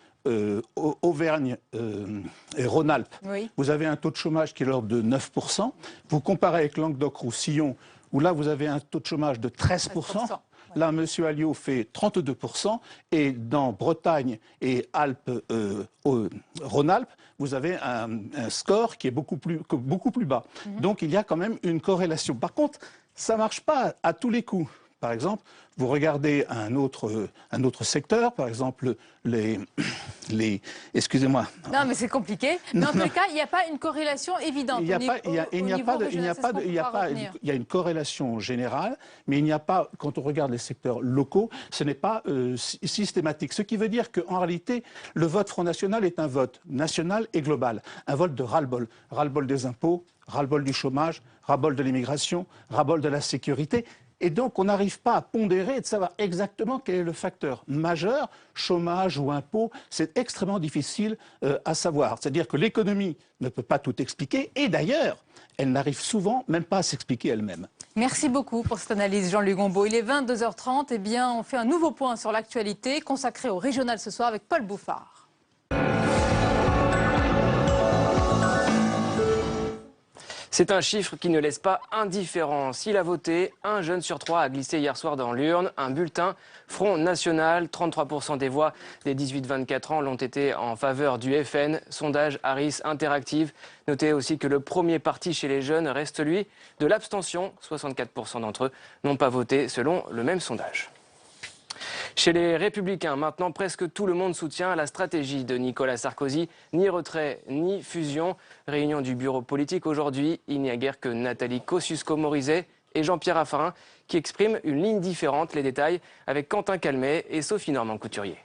Auvergne et Rhône-Alpes, vous avez un taux de chômage qui est de l'ordre de 9%. Vous comparez avec Languedoc-Roussillon, où là vous avez un taux de chômage de 13%. Là, M. Alliot fait 32%, et dans Bretagne et Rhône-Alpes, vous avez un score qui est beaucoup plus bas. Donc il y a quand même une corrélation. Par contre, ça ne marche pas à tous les coups. Par exemple, vous regardez un autre secteur, par exemple excusez-moi. Non, mais c'est compliqué. Mais en tout cas, il n'y a pas une corrélation évidente. Il y a une corrélation générale, mais il n'y a pas, quand on regarde les secteurs locaux, ce n'est pas systématique. Ce qui veut dire qu'en réalité, le vote Front National est un vote national et global. Un vote de ras-le-bol. Ras-le-bol des impôts, ras-le-bol du chômage, ras-le-bol de l'immigration, ras-le-bol de la sécurité. Et donc, on n'arrive pas à pondérer et de savoir exactement quel est le facteur majeur, chômage ou impôt. C'est extrêmement difficile à savoir. C'est-à-dire que l'économie ne peut pas tout expliquer. Et d'ailleurs, elle n'arrive souvent même pas à s'expliquer elle-même. Merci beaucoup pour cette analyse, Jean-Luc Gombault. Il est 22h30. Eh bien, on fait un nouveau point sur l'actualité consacré au régional ce soir avec Paul Bouffard. C'est un chiffre qui ne laisse pas indifférent. S'il a voté, 1 jeune sur 3 a glissé hier soir dans l'urne. Un bulletin Front National, 33% des voix des 18-24 ans l'ont été en faveur du FN. Sondage Harris Interactive. Notez aussi que le premier parti chez les jeunes reste celui de l'abstention. 64% d'entre eux n'ont pas voté selon le même sondage. Chez les Républicains, maintenant, presque tout le monde soutient la stratégie de Nicolas Sarkozy. Ni retrait, ni fusion. Réunion du bureau politique aujourd'hui. Il n'y a guère que Nathalie Kosciusko-Morizet et Jean-Pierre Raffarin qui expriment une ligne différente. Les détails avec Quentin Calmet et Sophie Normand-Couturier.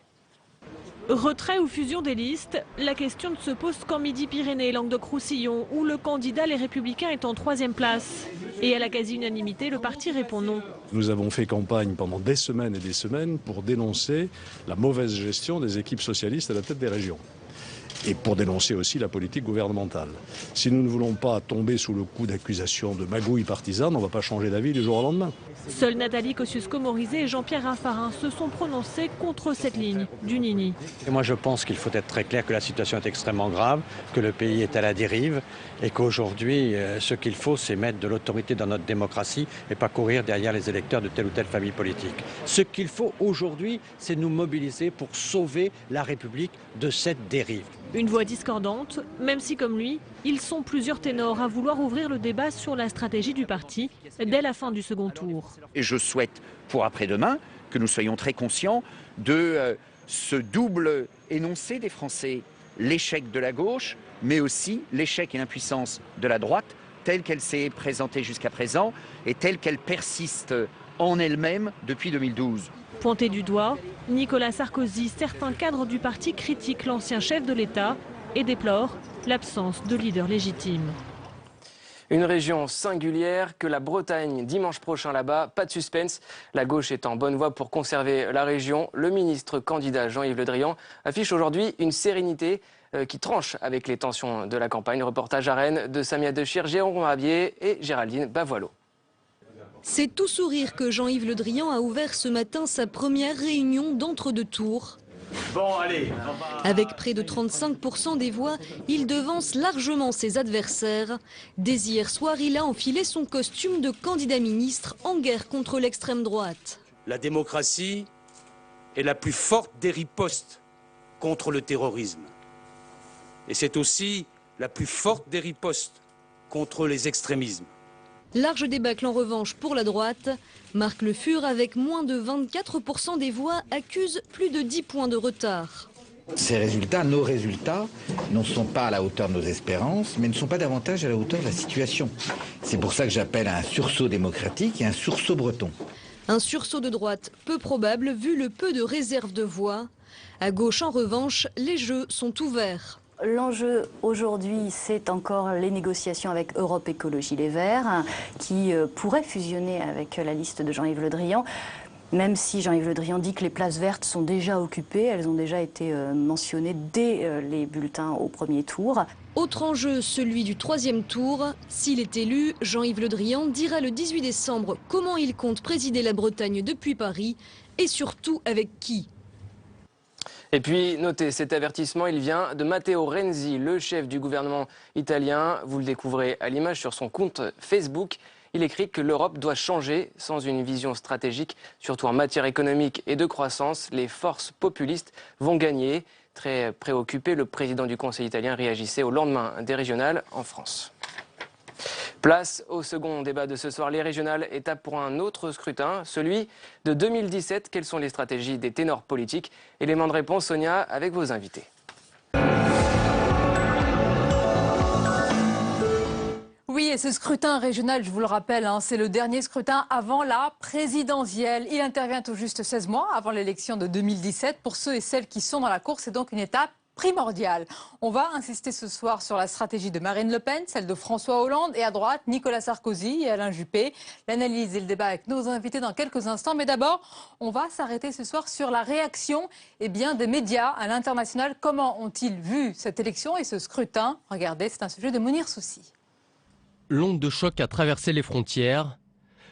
Retrait ou fusion des listes, la question ne se pose qu'en Midi-Pyrénées et Languedoc-Roussillon, où le candidat Les Républicains est en 3e place. Et à la quasi-unanimité, le parti répond non. Nous avons fait campagne pendant des semaines et des semaines pour dénoncer la mauvaise gestion des équipes socialistes à la tête des régions. Et pour dénoncer aussi la politique gouvernementale. Si nous ne voulons pas tomber sous le coup d'accusations de magouilles partisanes, on ne va pas changer d'avis du jour au lendemain. Seuls Nathalie Kosciusko-Morizet et Jean-Pierre Raffarin se sont prononcés contre cette ligne du Nini. Et moi je pense qu'il faut être très clair que la situation est extrêmement grave, que le pays est à la dérive et qu'aujourd'hui ce qu'il faut c'est mettre de l'autorité dans notre démocratie et pas courir derrière les électeurs de telle ou telle famille politique. Ce qu'il faut aujourd'hui c'est nous mobiliser pour sauver la République de cette dérive. Une voix discordante, même si comme lui, ils sont plusieurs ténors à vouloir ouvrir le débat sur la stratégie du parti dès la fin du second tour. Et je souhaite pour après-demain que nous soyons très conscients de ce double énoncé des Français, l'échec de la gauche, mais aussi l'échec et l'impuissance de la droite, telle qu'elle s'est présentée jusqu'à présent et telle qu'elle persiste en elle-même depuis 2012. Pointé du doigt, Nicolas Sarkozy, certains cadres du parti critiquent l'ancien chef de l'État et déplorent l'absence de leader légitime. Une région singulière que la Bretagne dimanche prochain là-bas, pas de suspense. La gauche est en bonne voie pour conserver la région. Le ministre candidat Jean-Yves Le Drian affiche aujourd'hui une sérénité qui tranche avec les tensions de la campagne. Reportage à Rennes de Samia Dechir, Jérôme Rabier et Géraldine Bavoilo. C'est tout sourire que Jean-Yves Le Drian a ouvert ce matin sa première réunion d'entre-deux tours. Bon, allez. Avec près de 35% des voix, il devance largement ses adversaires. Dès hier soir, il a enfilé son costume de candidat ministre en guerre contre l'extrême droite. La démocratie est la plus forte des ripostes contre le terrorisme. Et c'est aussi la plus forte des ripostes contre les extrémismes. Large débâcle en revanche pour la droite. Marc Le Fur, avec moins de 24% des voix, accuse plus de 10 points de retard. Ces résultats, nos résultats, ne sont pas à la hauteur de nos espérances, mais ne sont pas davantage à la hauteur de la situation. C'est pour ça que j'appelle à un sursaut démocratique et un sursaut breton. Un sursaut de droite peu probable vu le peu de réserve de voix. À gauche, en revanche, les jeux sont ouverts. L'enjeu aujourd'hui, c'est encore les négociations avec Europe Écologie Les Verts, qui pourraient fusionner avec la liste de Jean-Yves Le Drian. Même si Jean-Yves Le Drian dit que les places vertes sont déjà occupées, elles ont déjà été mentionnées dès les bulletins au premier tour. Autre enjeu, celui du troisième tour. S'il est élu, Jean-Yves Le Drian dira le 18 décembre comment il compte présider la Bretagne depuis Paris et surtout avec qui. Et puis, notez cet avertissement, il vient de Matteo Renzi, le chef du gouvernement italien. Vous le découvrez à l'image sur son compte Facebook. Il écrit que l'Europe doit changer. Sans une vision stratégique, surtout en matière économique et de croissance, les forces populistes vont gagner. Très préoccupé, le président du Conseil italien réagissait au lendemain des régionales en France. Place au second débat de ce soir, les régionales, étape pour un autre scrutin, celui de 2017. Quelles sont les stratégies des ténors politiques? Élément de réponse, Sonia, avec vos invités. Oui, et ce scrutin régional, je vous le rappelle, c'est le dernier scrutin avant la présidentielle. Il intervient tout juste 16 mois avant l'élection de 2017. Pour ceux et celles qui sont dans la course, c'est donc une étape primordiale. On va insister ce soir sur la stratégie de Marine Le Pen, celle de François Hollande et à droite, Nicolas Sarkozy et Alain Juppé. L'analyse et le débat avec nos invités dans quelques instants. Mais d'abord, on va s'arrêter ce soir sur la réaction des médias à l'international. Comment ont-ils vu cette élection et ce scrutin? Regardez, c'est un sujet de Mounir Soussi. L'onde de choc a traversé les frontières.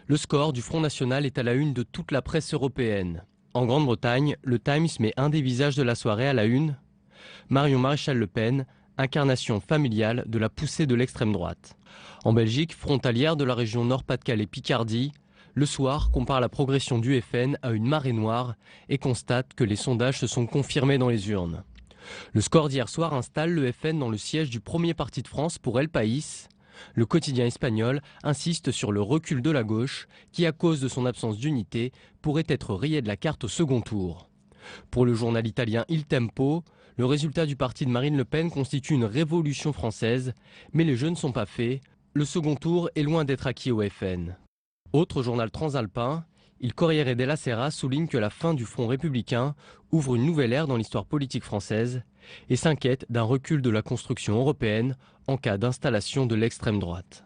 Le score du Front National est à la une de toute la presse européenne. En Grande-Bretagne, le Times met un des visages de la soirée à la une. Marion Maréchal Le Pen, incarnation familiale de la poussée de l'extrême droite. En Belgique, frontalière de la région Nord-Pas-de-Calais-Picardie, le soir compare la progression du FN à une marée noire et constate que les sondages se sont confirmés dans les urnes. Le score d'hier soir installe le FN dans le siège du premier parti de France pour El País. Le quotidien espagnol insiste sur le recul de la gauche qui, à cause de son absence d'unité, pourrait être rayé de la carte au second tour. Pour le journal italien Il Tempo, le résultat du parti de Marine Le Pen constitue une révolution française, mais les jeux ne sont pas faits. Le second tour est loin d'être acquis au FN. Autre journal transalpin, Il Corriere della Sera souligne que la fin du Front républicain ouvre une nouvelle ère dans l'histoire politique française et s'inquiète d'un recul de la construction européenne en cas d'installation de l'extrême droite.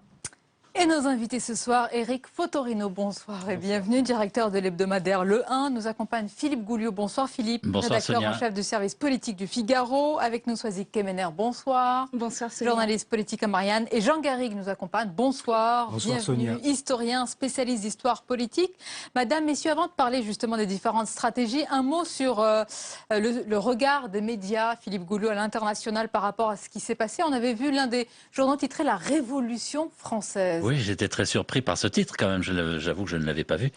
Et nos invités ce soir, Éric Fotorino, bonsoir et bienvenue, directeur de l'hebdomadaire Le 1. Nous accompagne Philippe Gouliot, bonsoir Philippe, bonsoir, rédacteur Sonia. en chef du service politique du Figaro. Avec nous, Soazic Kemener, bonsoir. Bonsoir Sonia. Journaliste politique à Marianne. Et Jean Garrigue nous accompagne, bonsoir. Bonsoir bienvenue, Sonia. historien, spécialiste d'histoire politique. Madame, messieurs, avant de parler justement des différentes stratégies, un mot sur le regard des médias, Philippe Gouliot, à l'international par rapport à ce qui s'est passé. On avait vu l'un des journaux titré « La Révolution française ». Oui, j'étais très surpris par ce titre quand même, j'avoue que je ne l'avais pas vu.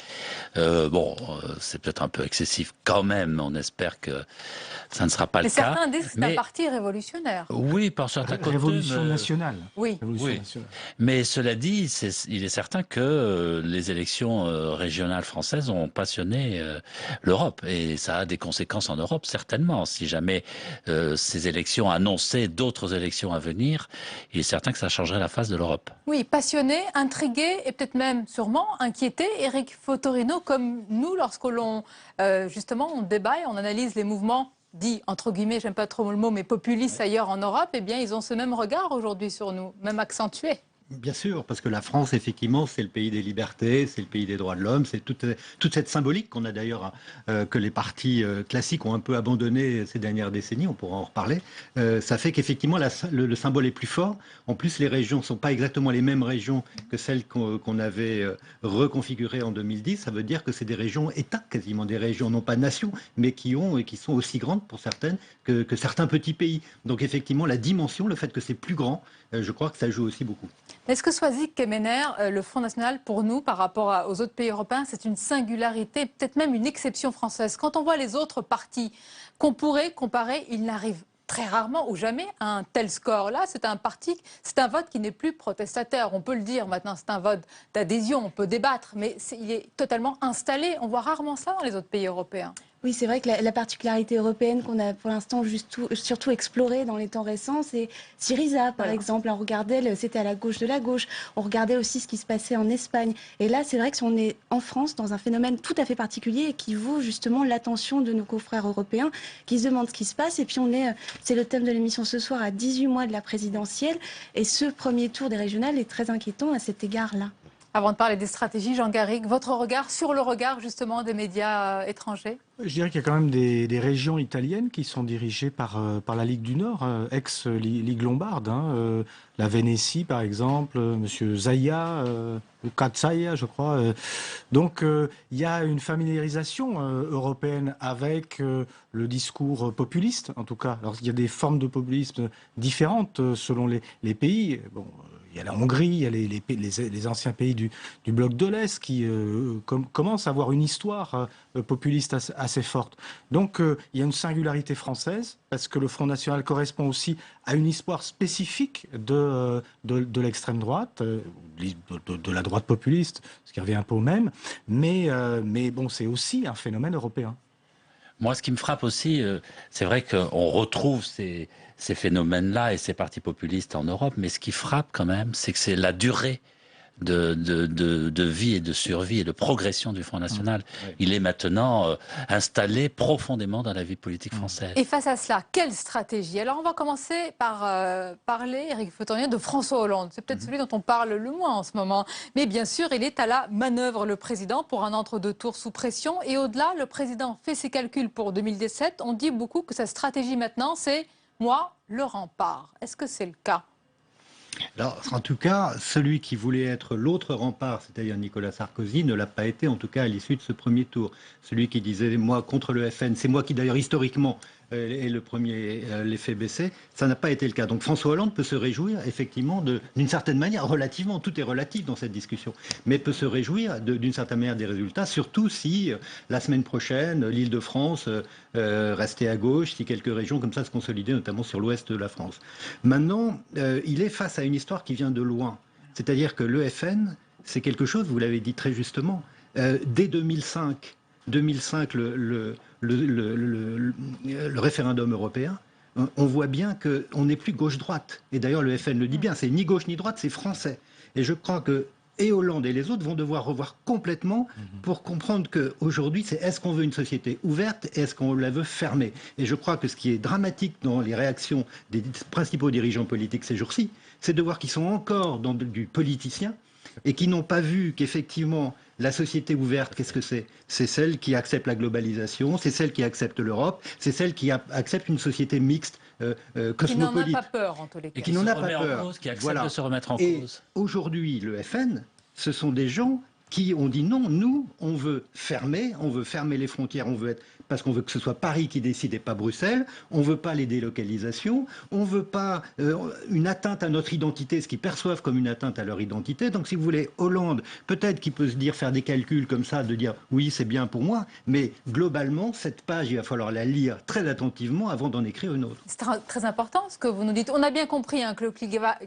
C'est peut-être un peu excessif quand même, on espère que ça ne sera pas le cas. Certains disent que c'est un parti révolutionnaire. Oui, par certains côtés. Révolution nationale. Oui. Oui. Mais cela dit, il est certain que les élections régionales françaises ont passionné l'Europe. Et ça a des conséquences en Europe, certainement. Si jamais ces élections annonçaient d'autres élections à venir, il est certain que ça changerait la face de l'Europe. Oui, passionné, intrigué et peut-être même sûrement inquiété. Éric Fotorino, comme nous, lorsque l'on justement on débat et on analyse les mouvements dits, entre guillemets, j'aime pas trop le mot, mais populistes ailleurs en Europe, eh bien ils ont ce même regard aujourd'hui sur nous, même accentué. Bien sûr, parce que la France, effectivement, c'est le pays des libertés, c'est le pays des droits de l'homme, c'est toute cette symbolique qu'on a d'ailleurs, que les partis classiques ont un peu abandonné ces dernières décennies, on pourra en reparler. Ça fait qu'effectivement, le symbole est plus fort. En plus, les régions ne sont pas exactement les mêmes régions que celles qu'on avait reconfigurées en 2010. Ça veut dire que c'est des régions États, quasiment des régions, non pas nations, mais qui sont aussi grandes pour certaines que certains petits pays. Donc effectivement, la dimension, le fait que c'est plus grand, je crois que ça joue aussi beaucoup. Est-ce que Soazic Kemener, le Front National, pour nous, par rapport aux autres pays européens, c'est une singularité, peut-être même une exception française? Quand on voit les autres partis qu'on pourrait comparer, ils n'arrivent très rarement ou jamais à un tel score. Là, c'est un vote qui n'est plus protestataire. On peut le dire maintenant, c'est un vote d'adhésion, on peut débattre, mais il est totalement installé. On voit rarement ça dans les autres pays européens. Oui, c'est vrai que la particularité européenne qu'on a pour l'instant surtout explorée dans les temps récents, c'est Syriza, par exemple. On regardait, c'était à la gauche de la gauche. On regardait aussi ce qui se passait en Espagne. Et là, c'est vrai qu'on est en France dans un phénomène tout à fait particulier et qui vaut justement l'attention de nos confrères européens qui se demandent ce qui se passe. Et puis c'est le thème de l'émission ce soir, à 18 mois de la présidentielle. Et ce premier tour des régionales est très inquiétant à cet égard-là. Avant de parler des stratégies, Jean Garrigue, votre regard sur le regard justement des médias étrangers? Je dirais qu'il y a quand même des régions italiennes qui sont dirigées par la Ligue du Nord, ex-Ligue lombarde. La Vénétie, par exemple, M. Zaia, Cazzaia, je crois. Donc, il y a une familiarisation européenne avec le discours populiste, en tout cas. Alors, il y a des formes de populisme différentes selon les pays. Bon, il y a la Hongrie, il y a les anciens pays du bloc de l'Est qui commencent à avoir une histoire populiste assez forte. Donc il y a une singularité française, parce que le Front National correspond aussi à une histoire spécifique de l'extrême droite, de la droite populiste, ce qui revient un peu au même, mais bon, c'est aussi un phénomène européen. Moi, ce qui me frappe aussi, c'est vrai qu'on retrouve ces phénomènes-là et ces partis populistes en Europe, mais ce qui frappe quand même, c'est que c'est la durée de vie et de survie et de progression du Front National. Il est maintenant installé profondément dans la vie politique française. Et face à cela, quelle stratégie? Alors on va commencer par parler, Éric Fontanier, de François Hollande. C'est peut-être celui dont on parle le moins en ce moment. Mais bien sûr, il est à la manœuvre, le président, pour un entre-deux tours sous pression. Et au-delà, le président fait ses calculs pour 2017. On dit beaucoup que sa stratégie maintenant, c'est « moi, le rempart ». Est-ce que c'est le cas? Alors, en tout cas, celui qui voulait être l'autre rempart, c'est-à-dire Nicolas Sarkozy, ne l'a pas été, en tout cas à l'issue de ce premier tour. Celui qui disait, moi, contre le FN, c'est moi qui, d'ailleurs, historiquement, est le premier l'ai fait baisser, ça n'a pas été le cas. Donc François Hollande peut se réjouir, effectivement, d'une certaine manière, relativement, tout est relatif dans cette discussion, mais peut se réjouir d'une certaine manière des résultats, surtout si la semaine prochaine, l'Île-de-France restait à gauche, si quelques régions comme ça se consolidaient, notamment sur l'ouest de la France. Maintenant, il est face à une histoire qui vient de loin. C'est-à-dire que le FN, c'est quelque chose, vous l'avez dit très justement, dès 2005, le référendum européen, on voit bien qu'on n'est plus gauche-droite. Et d'ailleurs, le FN le dit bien, c'est ni gauche ni droite, c'est français. Et je crois que et Hollande et les autres vont devoir revoir complètement pour comprendre qu'aujourd'hui, c'est est-ce qu'on veut une société ouverte et est-ce qu'on la veut fermée. Et je crois que ce qui est dramatique dans les réactions des principaux dirigeants politiques ces jours-ci, c'est de voir qu'ils sont encore dans du politicien et qui n'ont pas vu qu'effectivement, la société ouverte, qu'est-ce que c'est? C'est celle qui accepte la globalisation, c'est celle qui accepte l'Europe, c'est celle qui accepte une société mixte, cosmopolite. Qui n'en a pas peur, en tous les cas. Et qui n'en a pas peur. Qui accepte de se remettre en cause. Aujourd'hui, le FN, ce sont des gens qui ont dit non, nous, on veut fermer les frontières, on veut être, parce qu'on veut que ce soit Paris qui décide et pas Bruxelles, on veut pas les délocalisations, on veut pas une atteinte à notre identité, ce qu'ils perçoivent comme une atteinte à leur identité. Donc si vous voulez, Hollande, peut-être qu'il peut se dire, faire des calculs comme ça, de dire oui, c'est bien pour moi, mais globalement, cette page, il va falloir la lire très attentivement avant d'en écrire une autre. C'est très important ce que vous nous dites. On a bien compris que le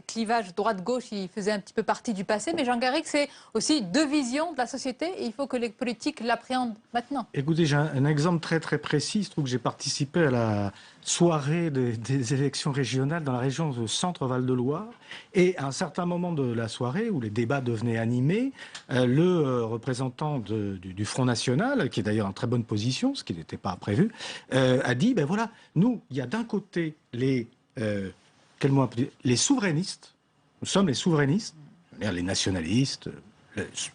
clivage droite-gauche, il faisait un petit peu partie du passé, mais Jean Garrigue, c'est aussi deux visions de la société et il faut que les politiques l'appréhendent maintenant. Écoutez, j'ai un exemple très précis. Il se trouve que j'ai participé à la soirée des élections régionales dans la région de Centre-Val de Loire. Et à un certain moment de la soirée, où les débats devenaient animés, le représentant du Front National, qui est d'ailleurs en très bonne position, ce qui n'était pas prévu, a dit, ben voilà, nous, il y a d'un côté les souverainistes, nous sommes les souverainistes, les nationalistes,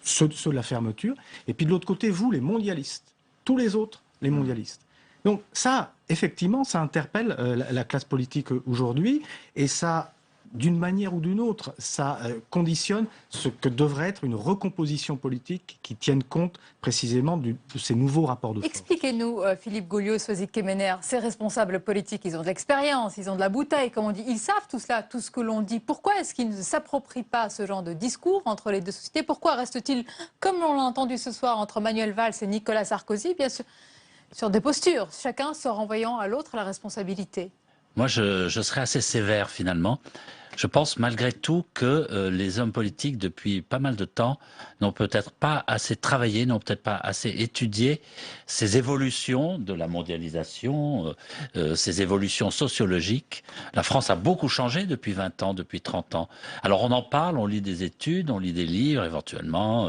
ceux de la fermeture, et puis de l'autre côté, vous, les mondialistes, tous les autres, les mondialistes. Donc ça, effectivement, ça interpelle la classe politique aujourd'hui, et ça, d'une manière ou d'une autre, ça conditionne ce que devrait être une recomposition politique qui tienne compte précisément de ces nouveaux rapports de force. Expliquez-nous, Philippe Gouliot, Sozik Kemener, ces responsables politiques, ils ont de l'expérience, ils ont de la bouteille, comme on dit, ils savent tout cela, tout ce que l'on dit. Pourquoi est-ce qu'ils ne s'approprient pas ce genre de discours entre les deux sociétés? Pourquoi reste-t-il, comme on l'a entendu ce soir entre Manuel Valls et Nicolas Sarkozy, bien sûr, sur des postures, chacun se renvoyant à l'autre la responsabilité? Moi, je serais assez sévère, finalement. Je pense malgré tout que les hommes politiques, depuis pas mal de temps, n'ont peut-être pas assez travaillé, n'ont peut-être pas assez étudié ces évolutions de la mondialisation, ces évolutions sociologiques. La France a beaucoup changé depuis 20 ans, depuis 30 ans. Alors on en parle, on lit des études, on lit des livres éventuellement,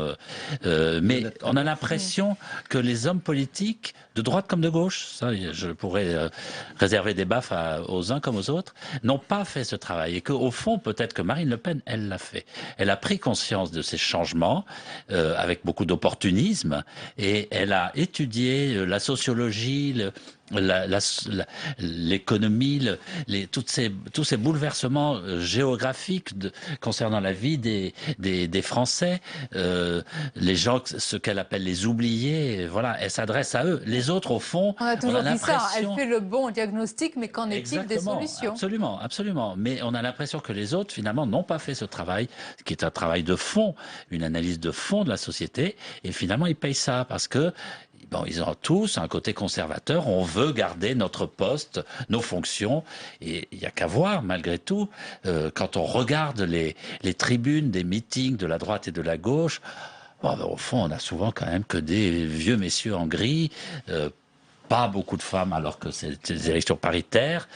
mais on a l'impression que les hommes politiques, de droite comme de gauche, ça je pourrais réserver des baffes aux uns comme aux autres, n'ont pas fait ce travail. Et qu'au fond, peut-être que Marine Le Pen, elle l'a fait. Elle a pris conscience de ces changements avec beaucoup d'opportunisme et elle a étudié la sociologie, l'économie, tous ces bouleversements géographiques concernant la vie des Français, les gens, ce qu'elle appelle les oubliés, voilà, elle s'adresse à eux. Les autres, au fond, on a toujours dit ça, elle fait le bon diagnostic, mais qu'en est-il des solutions? Absolument, absolument. Mais on a l'impression que les autres, finalement, n'ont pas fait ce travail, qui est un travail de fond, une analyse de fond de la société, et finalement, ils payent ça, parce que bon, ils ont tous un côté conservateur, on veut garder notre poste, nos fonctions, et il n'y a qu'à voir, malgré tout, quand on regarde les tribunes des meetings de la droite et de la gauche, bon, au fond, on a souvent quand même que des vieux messieurs en gris, pas beaucoup de femmes alors que c'est des élections paritaires.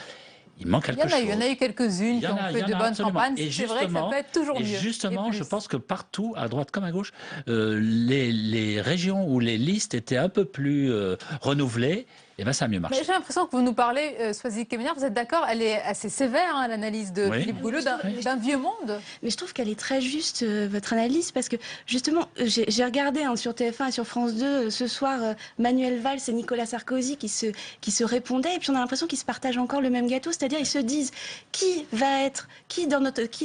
Il manque quelque chose. Il y en a eu quelques-unes qui ont fait de bonnes campagnes. C'est vrai que ça peut être toujours mieux. Et justement, je pense que partout, à droite comme à gauche, les régions où les listes étaient un peu plus renouvelées, et ben ça a mieux marché. J'ai l'impression que vous nous parlez, Swazik Kemener, vous êtes d'accord, elle est assez sévère, hein, l'analyse de Philippe Goulot, d'un vieux monde. Mais je trouve qu'elle est très juste, votre analyse, parce que justement, j'ai regardé sur TF1 et sur France 2 ce soir Manuel Valls et Nicolas Sarkozy qui se répondaient, et puis on a l'impression qu'ils se partagent encore le même gâteau, c'est-à-dire ils se disent qui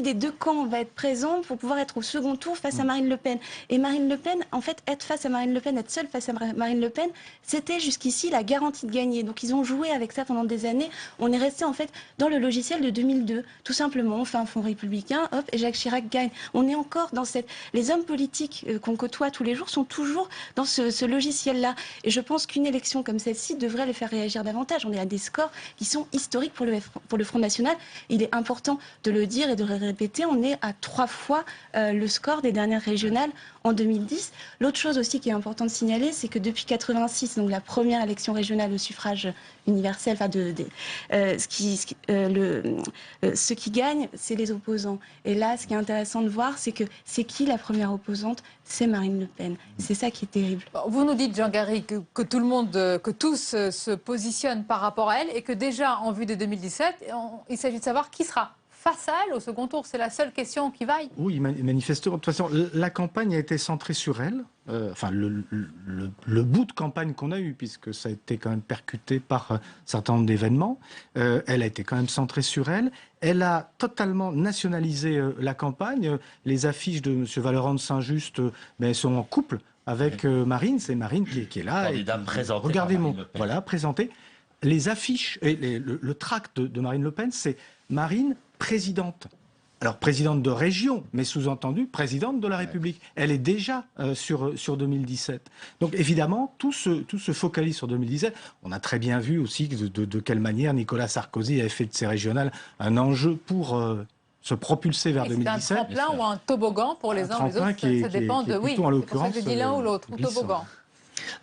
des deux camps va être présent pour pouvoir être au second tour face à Marine Le Pen. Et Marine Le Pen, en fait, être face à Marine Le Pen, être seule face à Marine Le Pen, c'était jusqu'ici la garantie de gagner. Donc ils ont joué avec ça pendant des années. On est resté en fait dans le logiciel de 2002. Tout simplement, on fait un fonds républicain, hop, et Jacques Chirac gagne. On est encore dans cette... Les hommes politiques qu'on côtoie tous les jours sont toujours dans ce logiciel-là. Et je pense qu'une élection comme celle-ci devrait les faire réagir davantage. On est à des scores qui sont historiques pour le Front National. Il est important de le dire et de le répéter. On est à 3 fois le score des dernières régionales en 2010. L'autre chose aussi qui est important de signaler, c'est que depuis 86, donc la première élection régionale au suffrage universel, enfin ce qui gagne, c'est les opposants. Et là, ce qui est intéressant de voir, c'est que c'est qui la première opposante? C'est Marine Le Pen. C'est ça qui est terrible. Vous nous dites, Jean Garry, que tout le monde, que tous se positionnent par rapport à elle et que déjà, en vue de 2017, il s'agit de savoir qui sera face à elle au second tour. C'est la seule question qui vaille. Oui, manifestement. De toute façon, la campagne a été centrée sur elle. Enfin, le bout de campagne qu'on a eu, puisque ça a été quand même percuté par un certain nombre d'événements, elle a été quand même centrée sur elle. Elle a totalement nationalisé la campagne. Les affiches de M. Valerand de Saint-Just sont en couple avec Marine. C'est Marine qui est là. Regardez-moi, voilà, présenté. Les affiches et le tract de Marine Le Pen, c'est Marine présidente. Alors, présidente de région, mais sous-entendu, présidente de la République. Elle est déjà sur 2017. Donc, évidemment, tout se focalise sur 2017. On a très bien vu aussi de quelle manière Nicolas Sarkozy avait fait de ces régionales un enjeu pour se propulser vers 2017. C'est un tremplin ou un toboggan pour les uns ou les autres. Ça dépend de... Oui, en l'occurrence, je dis l'un ou l'autre, ou toboggan.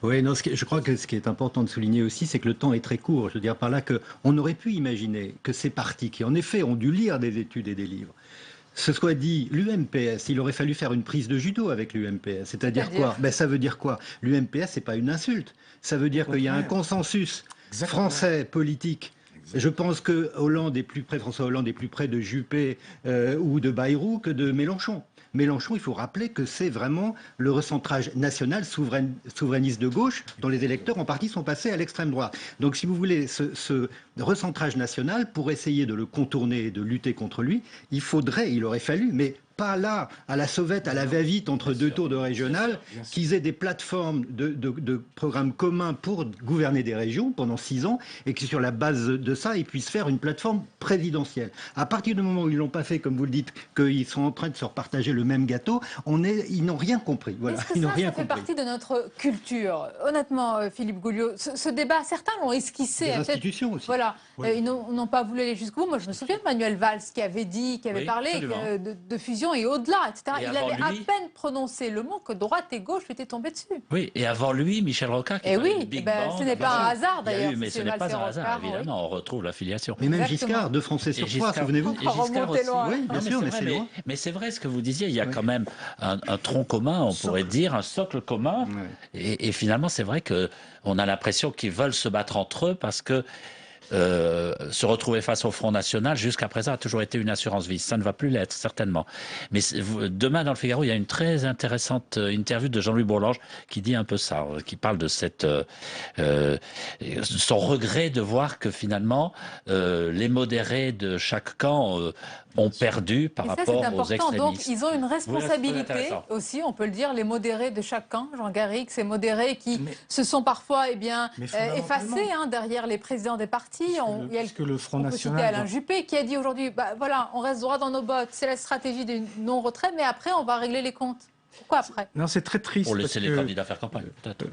Oui, non, je crois que ce qui est important de souligner aussi, c'est que le temps est très court. Je veux dire par là qu'on aurait pu imaginer que ces partis qui, en effet, ont dû lire des études et des livres, ce soit dit l'UMPS, il aurait fallu faire une prise de judo avec l'UMPS. C'est-à-dire quoi? Ça veut dire quoi? L'UMPS, c'est pas une insulte. Ça veut dire qu'il y a un consensus français politique. Je pense que François Hollande est plus près de Juppé ou de Bayrou que de Mélenchon. Mélenchon, il faut rappeler que c'est vraiment le recentrage national souverainiste de gauche dont les électeurs en partie sont passés à l'extrême droite. Donc si vous voulez, ce recentrage national, pour essayer de le contourner et de lutter contre lui, il aurait fallu, mais pas là, à la sauvette, à la va-vite, entre deux tours de régional, qu'ils aient des plateformes de programmes communs pour gouverner des régions pendant 6 ans, et que sur la base de ça, ils puissent faire une plateforme présidentielle. À partir du moment où ils l'ont pas fait, comme vous le dites, qu'ils sont en train de se repartager le même gâteau, ils n'ont rien compris. Voilà, ils n'ont rien compris. Ça fait partie de notre culture. Honnêtement, Philippe Gouliot, ce débat, certains l'ont esquissé. Les institutions aussi. Voilà, ils n'ont pas voulu aller jusqu'au bout. Moi, je me souviens de Manuel Valls qui avait parlé de fusion et au-delà, etc. Il avait à peine prononcé le mot que droite et gauche lui étaient tombés dessus. Oui, et avant lui, Michel Rocard qui parlait de Big Bang. Ce n'est pas un hasard d'ailleurs. Mais ce n'est pas un hasard, évidemment, on retrouve l'affiliation. Mais même Giscard, 2 Français sur 3, souvenez-vous. Et Giscard aussi. Oui, bien sûr, mais c'est loin. Mais c'est vrai ce que vous disiez, il y a quand même un tronc commun, on pourrait dire, un socle commun. Et finalement, c'est vrai qu'on a l'impression qu'ils veulent se battre entre eux parce que se retrouver face au Front National, jusqu'à présent, a toujours été une assurance vie. Ça ne va plus l'être, certainement. Mais demain, dans le Figaro, il y a une très intéressante interview de Jean-Louis Bourlange qui dit un peu ça, qui parle de son regret de voir que finalement, les modérés de chaque camp ont perdu par rapport aux extrémistes. Donc, ils ont une responsabilité aussi, on peut le dire, les modérés de chaque camp, Jean Garrigue, ces modérés qui se sont parfois effacés derrière les présidents des partis. Il y a le Front National, citer Alain Juppé qui a dit aujourd'hui, voilà, on reste droit dans nos bottes, c'est la stratégie du non-retrait, mais après on va régler les comptes. Pourquoi après? Non, c'est très triste. Pour laisser les candidats faire campagne, peut-être.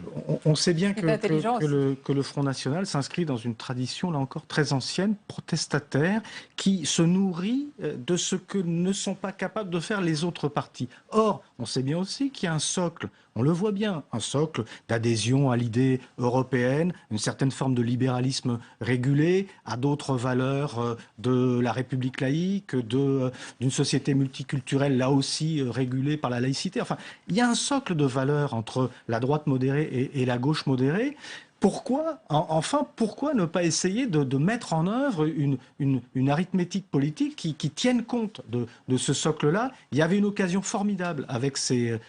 On sait bien que le Front National s'inscrit dans une tradition, là encore, très ancienne, protestataire, qui se nourrit de ce que ne sont pas capables de faire les autres partis. Or, on sait bien aussi qu'il y a un socle, on le voit bien, un socle d'adhésion à l'idée européenne, une certaine forme de libéralisme régulé, à d'autres valeurs de la République laïque, d'une société multiculturelle, là aussi régulée par la laïcité. Enfin, il y a un socle de valeurs entre la droite modérée et la gauche modérée. Pourquoi ne pas essayer de mettre en œuvre une arithmétique politique qui tienne compte de ce socle-là? Il y avait une occasion formidable avec ces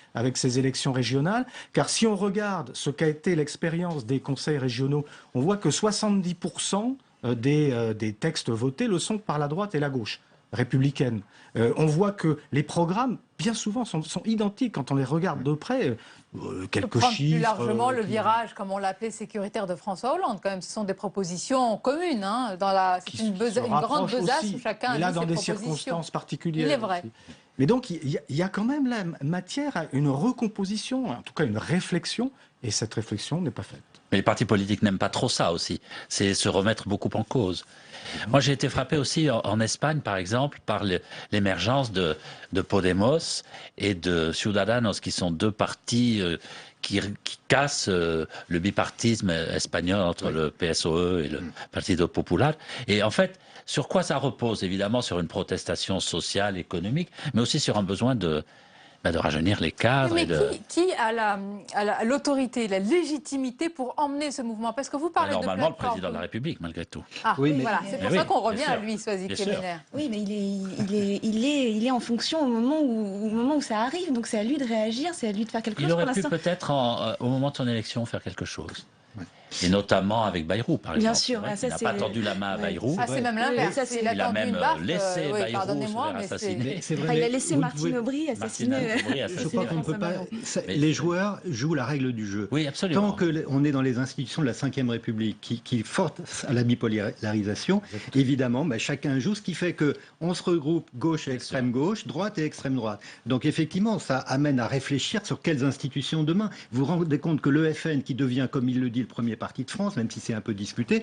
élections régionales, car si on regarde ce qu'a été l'expérience des conseils régionaux, on voit que 70% des textes votés le sont par la droite et la gauche républicaine. On voit que les programmes, bien souvent, sont identiques quand on les regarde de près. Quelques chiffres. Plus largement, le virage, comme on l'appelait, sécuritaire de François Hollande. Quand même, ce sont des propositions communes. C'est une grande besace où chacun a là, dans des propositions. Circonstances particulières. Il est vrai. Aussi. Mais donc, il y a quand même la matière à une recomposition, en tout cas une réflexion, et cette réflexion n'est pas faite. Mais les partis politiques n'aiment pas trop ça aussi. C'est se remettre beaucoup en cause. Moi, j'ai été frappé aussi en Espagne, par exemple, par l'émergence de Podemos et de Ciudadanos, qui sont deux partis qui cassent le bipartisme espagnol entre le PSOE et le Partido Popular. Et en fait, sur quoi ça repose? Évidemment, sur une protestation sociale, économique, mais aussi sur un besoin de rajeunir les cadres. Mais qui a l'autorité, la légitimité pour emmener ce mouvement? Parce que vous parlez normalement, de le président de la République, malgré tout. Ah, oui, voilà. C'est pour ça qu'on revient à lui, Soisy Kemener. Oui, mais il est en fonction au moment où ça arrive. Donc c'est à lui de réagir, c'est à lui de faire quelque chose. Il aurait pu peut-être, au moment de son élection, faire quelque chose. Et notamment avec Bayrou, par exemple. Bien sûr. Il n'a pas tendu la main à Bayrou. C'est même l'inverse. Il a même laissé Bayrou se faire assassiner. Il a laissé Martine Aubry assassiner. Je crois qu'on ne peut pas... Les joueurs jouent la règle du jeu. Oui, absolument. Tant qu'on est dans les institutions de la Ve République qui forcent à la bipolarisation, évidemment, chacun joue, ce qui fait qu'on se regroupe gauche et extrême gauche, droite et extrême droite. Donc effectivement, ça amène à réfléchir sur quelles institutions demain. Vous vous rendez compte que l'EFN, qui devient, comme il le dit, le premier parti de France, même si c'est un peu discuté,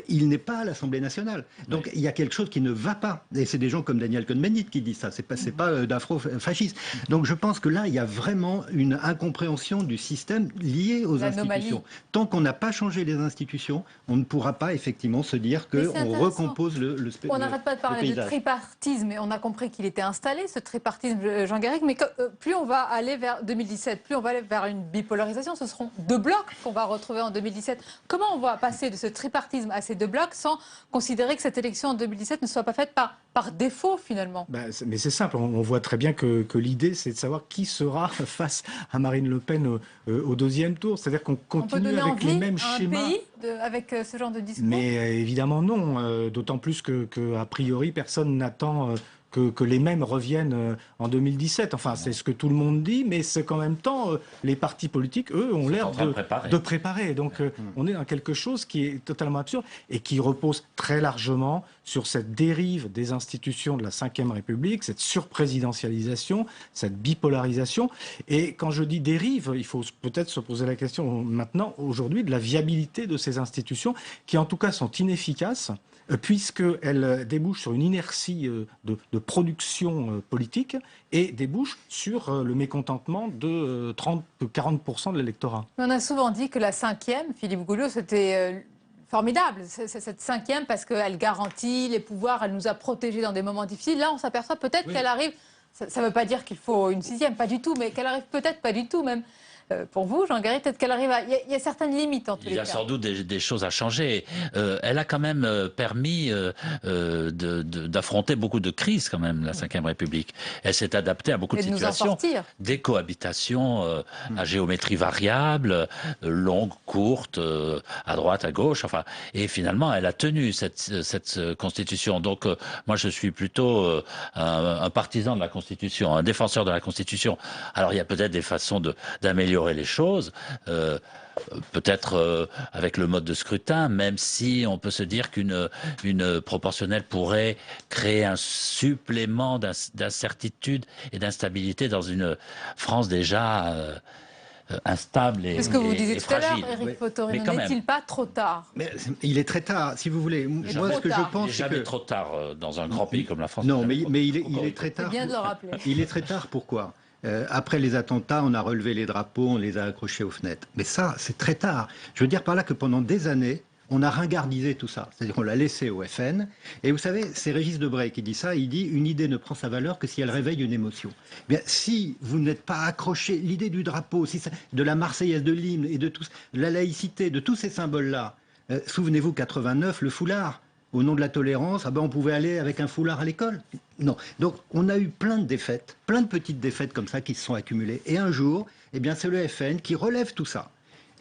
il n'est pas à l'Assemblée nationale. Donc il y a quelque chose qui ne va pas. Et c'est des gens comme Daniel Cohn-Bendit qui disent ça. C'est pas d'afro-fascisme. Donc je pense que là, il y a vraiment une incompréhension du système lié aux institutions. Tant qu'on n'a pas changé les institutions, on ne pourra pas effectivement se dire qu'on recompose le On n'arrête pas de parler de tripartisme, et on a compris qu'il était installé, ce tripartisme, Jean Garrigue, mais plus on va aller vers 2017, plus on va aller vers une bipolarisation. Ce seront deux blocs qu'on va retrouver en 2017. Comment on va passer de ce tripartisme à ces deux blocs sans considérer que cette élection en 2017 ne soit pas faite par défaut, finalement? Mais c'est simple, on voit très bien que l'idée, c'est de savoir qui sera face à Marine Le Pen au deuxième tour. C'est-à-dire qu'on continue avec les mêmes schémas. Pays avec ce genre de discours? Mais évidemment non, d'autant plus a priori, personne n'attend... Que les mêmes reviennent en 2017. Enfin, c'est ce que tout le monde dit, mais c'est qu'en même temps, les partis politiques, eux, ont l'air de préparer. Donc, on est dans quelque chose qui est totalement absurde et qui repose très largement sur cette dérive des institutions de la Ve République, cette surprésidentialisation, cette bipolarisation. Et quand je dis dérive, il faut peut-être se poser la question maintenant, aujourd'hui, de la viabilité de ces institutions qui, en tout cas, sont inefficaces, puisqu'elle débouche sur une inertie de production politique et débouche sur le mécontentement de 30-40% de l'électorat. On a souvent dit que la cinquième, Philippe Gouliot, c'était formidable, cette cinquième, parce qu'elle garantit les pouvoirs, elle nous a protégés dans des moments difficiles. Là, on s'aperçoit peut-être qu'elle arrive, ça ne veut pas dire qu'il faut une sixième, pas du tout, mais qu'elle arrive peut-être pas du tout même, pour vous, Jean Garry, peut-être qu'elle arrive à... Il y a certaines limites en tous les cas. Il y a sans doute des choses à changer. Elle a quand même permis d'affronter beaucoup de crises quand même, la Ve République. Elle s'est adaptée à beaucoup de situations. Des cohabitations à géométrie variable, longues, courtes, à droite, à gauche, enfin, et finalement elle a tenu cette constitution. Donc moi je suis plutôt un partisan de la constitution, un défenseur de la constitution. Alors il y a peut-être des façons d'améliorer les choses, peut-être avec le mode de scrutin, même si on peut se dire qu'une proportionnelle pourrait créer un supplément d'incertitude et d'instabilité dans une France déjà instable et fragile. C'est ce que vous disiez tout à l'heure, Éric Fotorino, n'est-il pas trop tard? Mais il est très tard, si vous voulez. Moi, ce que je pense, c'est jamais trop tard dans un grand pays comme la France. Non, mais il est très tard. C'est bien de le rappeler. Il est très tard, pourquoi après les attentats, on a relevé les drapeaux, on les a accrochés aux fenêtres. Mais ça, c'est très tard. Je veux dire par là que pendant des années, on a ringardisé tout ça. C'est-à-dire qu'on l'a laissé au FN. Et vous savez, c'est Régis Debray qui dit ça. Il dit « Une idée ne prend sa valeur que si elle réveille une émotion ». Bien, si vous n'êtes pas accroché, l'idée du drapeau, de la Marseillaise, de l'hymne et de la laïcité, de tous ces symboles-là, souvenez-vous, 89, le foulard. Au nom de la tolérance, on pouvait aller avec un foulard à l'école. Non. Donc, on a eu plein de défaites, plein de petites défaites comme ça qui se sont accumulées. Et un jour, eh bien, c'est le FN qui relève tout ça.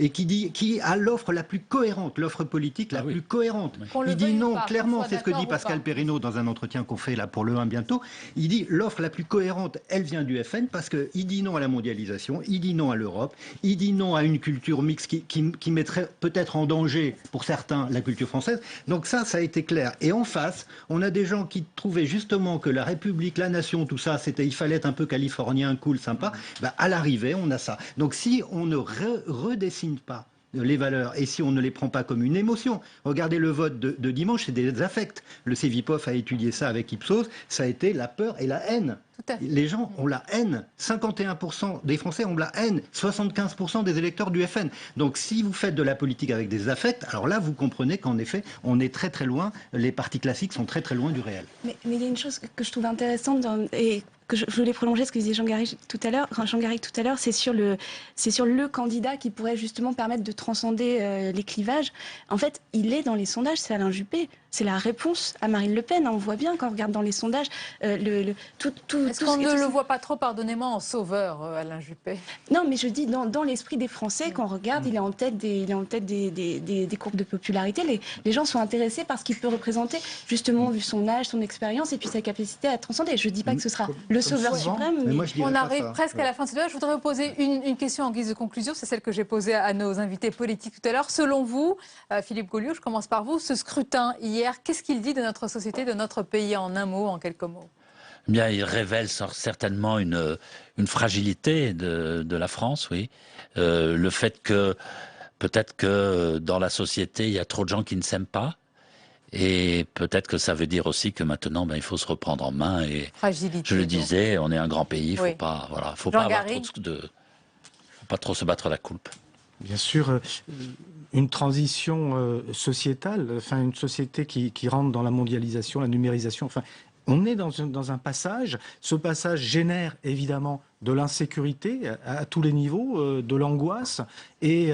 Et qui a l'offre la plus cohérente, l'offre politique la plus cohérente. Il dit non, clairement, c'est ce que dit Pascal Perrineau dans un entretien qu'on fait là pour le 1 bientôt. Il dit l'offre la plus cohérente, elle vient du FN parce qu'il dit non à la mondialisation, il dit non à l'Europe, il dit non à une culture mixte qui mettrait peut-être en danger, pour certains, la culture française. Donc ça a été clair. Et en face, on a des gens qui trouvaient justement que la République, la nation, tout ça, il fallait être un peu californien, cool, sympa. À l'arrivée, on a ça. Donc si on ne redessine pas les valeurs et si on ne les prend pas comme une émotion, regardez le vote de dimanche, c'est des affects. Le CEVIPOF a étudié ça avec Ipsos, ça a été la peur et la haine. Les gens ont la haine. 51% des Français ont la haine. 75% des électeurs du FN. Donc si vous faites de la politique avec des affects, alors là vous comprenez qu'en effet on est très très loin, les partis classiques sont très très loin du réel. Mais il y a une chose que je trouve intéressante et que je voulais prolonger ce que disait Jean Garry tout à l'heure, c'est sur le candidat qui pourrait justement permettre de transcender les clivages. En fait, il est dans les sondages, c'est Alain Juppé. C'est la réponse à Marine Le Pen. On voit bien quand on regarde dans les sondages Est-ce qu'on ne le voit pas trop, pardonnez-moi, en sauveur, Alain Juppé? Non, mais je dis dans l'esprit des Français, quand on regarde, il est en tête des courbes de popularité. Les gens sont intéressés par ce qu'il peut représenter, justement, vu son âge, son expérience et puis sa capacité à transcender. Je ne dis pas que ce sera le sauveur suprême. Mais on arrive presque à la fin de ce débat. Je voudrais vous poser une question en guise de conclusion. C'est celle que j'ai posée à nos invités politiques tout à l'heure. Selon vous, Philippe Gaulieu, je commence par vous, ce scrutin hier, qu'est-ce qu'il dit de notre société, de notre pays, en un mot, en quelques mots? Bien, il révèle certainement une fragilité de la France, oui. Le fait que peut-être que dans la société, il y a trop de gens qui ne s'aiment pas. Et peut-être que ça veut dire aussi que maintenant, il faut se reprendre en main. Et fragilité, je le disais, on est un grand pays, il ne faut pas, faut pas avoir faut pas trop se battre la coulpe. Bien sûr, une transition sociétale, une société qui rentre dans la mondialisation, la numérisation, on est dans un passage. Ce passage génère évidemment de l'insécurité à tous les niveaux, de l'angoisse et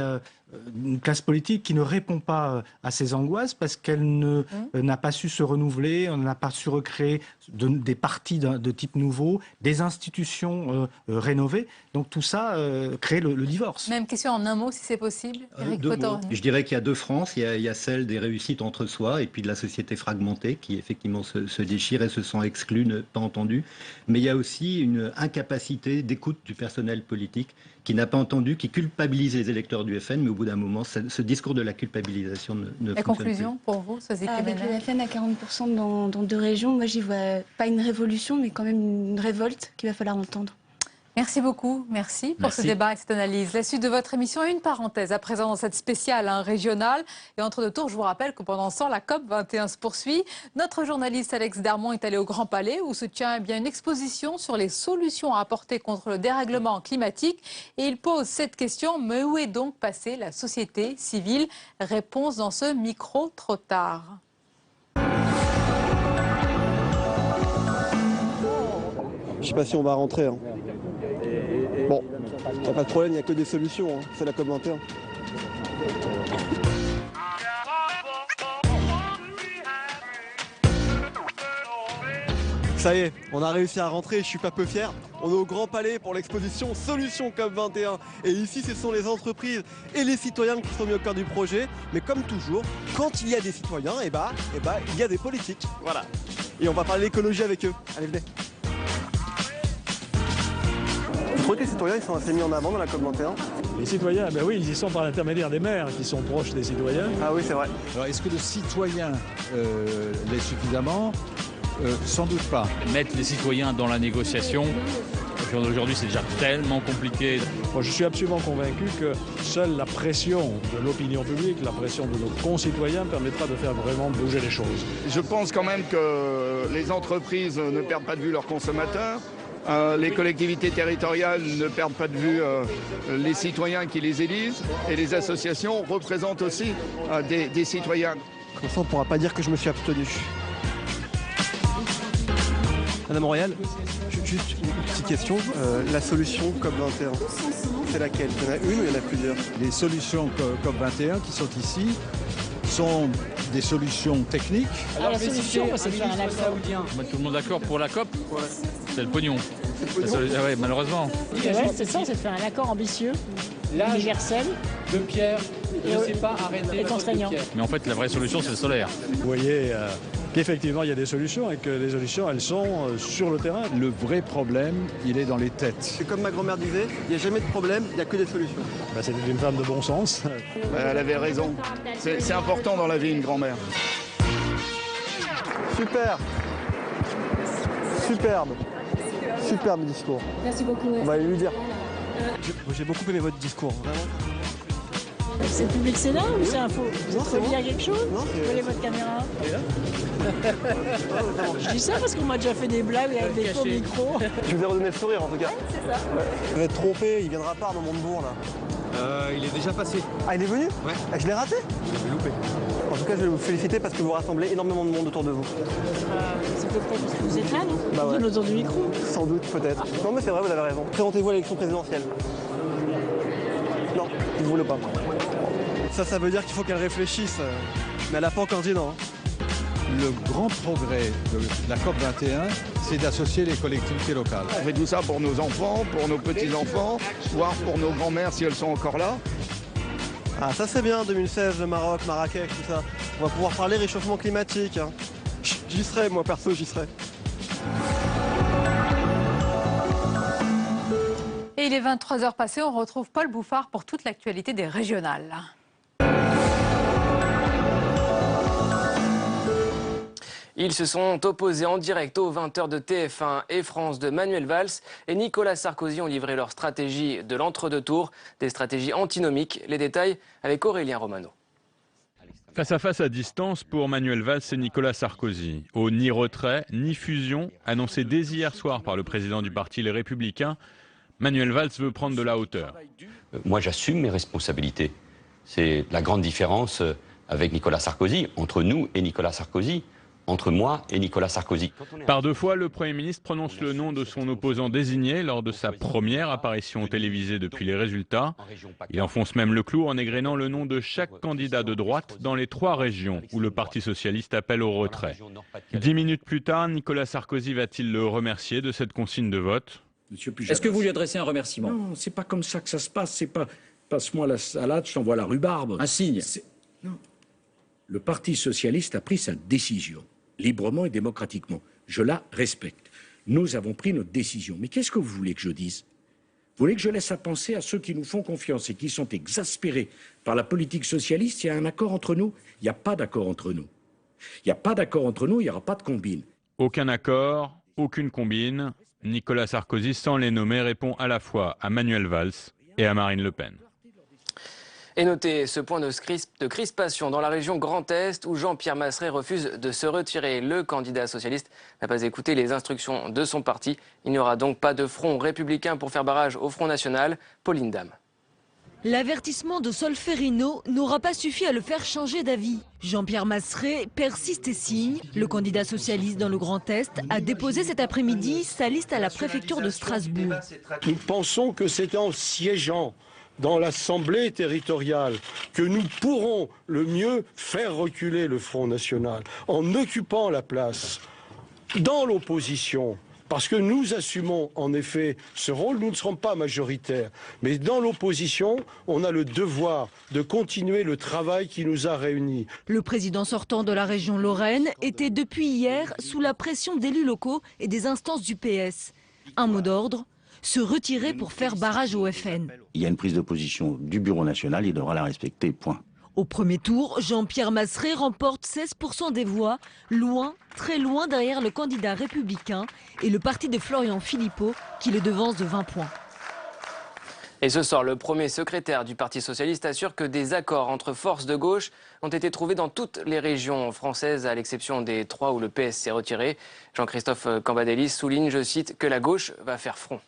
une classe politique qui ne répond pas à ces angoisses parce qu'elle n'a pas su se renouveler, on n'a pas su recréer des partis de type nouveau, des institutions rénovées. Donc tout ça crée le divorce. Même question en un mot, si c'est possible. Je dirais qu'il y a deux France. Il y a celle des réussites entre soi et puis de la société fragmentée qui effectivement se déchire et se sent exclue, pas entendue. Mais il y a aussi une incapacité d'écoute du personnel politique qui n'a pas entendu, qui culpabilise les électeurs du FN, mais au bout d'un moment, ce discours de la culpabilisation ne fonctionne plus. La conclusion pour vous, avec le FN à 40% dans 2 régions, moi j'y vois pas une révolution, mais quand même une révolte qu'il va falloir entendre. Merci beaucoup, merci pour ce débat et cette analyse. La suite de votre émission, une parenthèse à présent dans cette spéciale régionale. Et entre deux tours, je vous rappelle que pendant ce temps, la COP21 se poursuit. Notre journaliste Alex Darmon est allé au Grand Palais où se tient une exposition sur les solutions à apporter contre le dérèglement climatique. Et il pose cette question, mais où est donc passée la société civile? Réponse dans ce micro trop tard. Je ne sais pas si on va rentrer. Bon, il n'y a pas de problème, il n'y a que des solutions, hein. C'est la COP21. Ça y est, on a réussi à rentrer, je suis pas peu fier. On est au Grand Palais pour l'exposition Solutions COP21. Et ici, ce sont les entreprises et les citoyens qui sont mis au cœur du projet. Mais comme toujours, quand il y a des citoyens, il y a des politiques. Voilà. Et on va parler d'écologie avec eux. Allez, venez. Vous trouvez que les citoyens ils sont assez mis en avant dans la COP21? Les citoyens, ben oui, ils y sont par l'intermédiaire des maires qui sont proches des citoyens. Ah oui, c'est vrai. Alors, est-ce que le citoyen l'est suffisamment? Sans doute pas. Mettre les citoyens dans la négociation, aujourd'hui c'est déjà tellement compliqué. Moi, je suis absolument convaincu que seule la pression de l'opinion publique, la pression de nos concitoyens permettra de faire vraiment bouger les choses. Je pense quand même que les entreprises ne perdent pas de vue leurs consommateurs. Les collectivités territoriales ne perdent pas de vue les citoyens qui les élisent. Et les associations représentent aussi des citoyens. Comme ça, on ne pourra pas dire que je me suis abstenu. Madame Royal, juste une petite question. La solution COP21, c'est laquelle? Il y en a une ou il y en a plusieurs? Les solutions COP21 qui sont ici sont des solutions techniques. Alors la solution, c'est de faire un accord. Mettre tout le monde d'accord pour la COP, c'est le pognon. Ouais, malheureusement. Ouais, c'est ça, c'est de faire un accord ambitieux, universel. De Pierre, je ne sais pas arrêter. Et contraignant. Mais en fait, la vraie solution, c'est le solaire. Vous voyez qu'effectivement, il y a des solutions et que les solutions, elles sont sur le terrain. Le vrai problème, il est dans les têtes. C'est comme ma grand-mère disait, il n'y a jamais de problème, il n'y a que des solutions. Ben, c'était une femme de bon sens. Elle avait raison. C'est important dans la vie, une grand-mère. Super. Superbe. Superbe discours. Merci beaucoup. On va aller lui dire. J'ai beaucoup aimé votre discours, vraiment. C'est le Public Sénat ou c'est Info? Vous Non, êtes c'est remis bon. à quelque chose? Non, Quelle est votre caméra? Je dis ça parce qu'on m'a déjà fait des blagues avec des faux micros. Je vous ai redonné le sourire en tout cas. C'est ça. Vous êtes trompé, il viendra pas dans Montebourg là. Il est déjà passé. Ah, il est venu? Ouais. Ah, je l'ai raté? Je l'ai loupé. En tout cas, je vais vous féliciter parce que vous rassemblez énormément de monde autour de vous. C'est peut-être parce que vous êtes là, non? Bah ouais. Vous êtes autour du micro. Sans doute, peut-être. Non, mais c'est vrai, vous avez raison. Présentez-vous à l'élection présidentielle. Non, il ne voulait pas. Ça veut dire qu'il faut qu'elle réfléchisse. Mais elle n'a pas encore dit non. Le grand progrès de la COP21, c'est d'associer les collectivités locales. On fait tout ça pour nos enfants, pour nos petits-enfants, voire pour nos grands-mères si elles sont encore là. Ah, ça c'est bien, 2016, le Maroc, Marrakech, tout ça. On va pouvoir parler réchauffement climatique. Hein. J'y serai, moi perso, j'y serai. Et il est 23h passé, on retrouve Paul Bouffard pour toute l'actualité des régionales. Ils se sont opposés en direct aux 20h de TF1 et France de Manuel Valls et Nicolas Sarkozy ont livré leur stratégie de l'entre-deux-tours, des stratégies antinomiques. Les détails avec Aurélien Romano. Face à face à distance pour Manuel Valls et Nicolas Sarkozy. Au ni retrait, ni fusion, annoncé dès hier soir par le président du parti Les Républicains, Manuel Valls veut prendre de la hauteur. Moi, j'assume mes responsabilités. C'est la grande différence avec Nicolas Sarkozy, entre nous et Nicolas Sarkozy. Entre moi et Nicolas Sarkozy. Par deux fois, le Premier ministre prononce le nom de son opposant désigné lors de sa première apparition télévisée depuis les résultats. Il enfonce même le clou en égrénant le nom de chaque candidat de droite dans les 3 régions où le Parti socialiste appelle au retrait. 10 minutes plus tard, Nicolas Sarkozy va-t-il le remercier de cette consigne de vote? Est-ce que vous lui adressez un remerciement? Non, c'est pas comme ça que ça se passe. C'est pas passe-moi la salade, je t'envoie la rhubarbe. Un signe. Non. Le Parti socialiste a pris sa décision, librement et démocratiquement. Je la respecte. Nous avons pris notre décision. Mais qu'est-ce que vous voulez que je dise? Vous voulez que je laisse à penser à ceux qui nous font confiance et qui sont exaspérés par la politique socialiste? Il y a un accord entre nous? Il n'y a pas d'accord entre nous. Il n'y a pas d'accord entre nous, il n'y aura pas de combine. Aucun accord, aucune combine. Nicolas Sarkozy, sans les nommer, répond à la fois à Manuel Valls et à Marine Le Pen. Et notez ce point de crispation dans la région Grand Est où Jean-Pierre Masseret refuse de se retirer. Le candidat socialiste n'a pas écouté les instructions de son parti. Il n'y aura donc pas de front républicain pour faire barrage au Front National. Pauline Dame. L'avertissement de Solferino n'aura pas suffi à le faire changer d'avis. Jean-Pierre Masseret persiste et signe. Le candidat socialiste dans le Grand Est a déposé cet après-midi sa liste à la préfecture de Strasbourg. Nous pensons que c'est en siégeant dans l'Assemblée territoriale que nous pourrons le mieux faire reculer le Front National, en occupant la place dans l'opposition. Parce que nous assumons en effet ce rôle, nous ne serons pas majoritaires. Mais dans l'opposition, on a le devoir de continuer le travail qui nous a réunis. Le président sortant de la région Lorraine était depuis hier sous la pression d'élus locaux et des instances du PS. Un mot d'ordre, se retirer pour faire barrage au FN. Il y a une prise de position du Bureau national, il devra la respecter, point. Au premier tour, Jean-Pierre Masseret remporte 16% des voix, loin, très loin derrière le candidat républicain et le parti de Florian Philippot qui le devance de 20 points. Et ce soir, le premier secrétaire du Parti socialiste assure que des accords entre forces de gauche ont été trouvés dans toutes les régions françaises, à l'exception des 3 où le PS s'est retiré. Jean-Christophe Cambadélis souligne, je cite, que la gauche va faire front.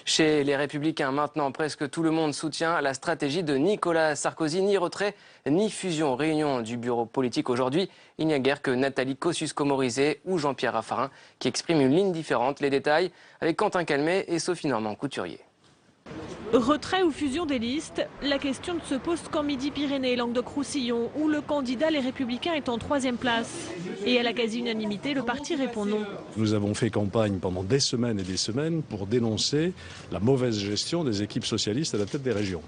Chez les Républicains, maintenant, presque tout le monde soutient la stratégie de Nicolas Sarkozy. Ni retrait, ni fusion. Réunion du bureau politique aujourd'hui. Il n'y a guère que Nathalie Kosciusko-Morizet ou Jean-Pierre Raffarin qui expriment une ligne différente. Les détails avec Quentin Calmet et Sophie Normand-Couturier. Retrait ou fusion des listes, la question ne se pose qu'en Midi-Pyrénées, Languedoc-Roussillon, où le candidat Les Républicains est en 3e place. Et à la quasi-unanimité, le parti répond non. Nous avons fait campagne pendant des semaines et des semaines pour dénoncer la mauvaise gestion des équipes socialistes à la tête des régions.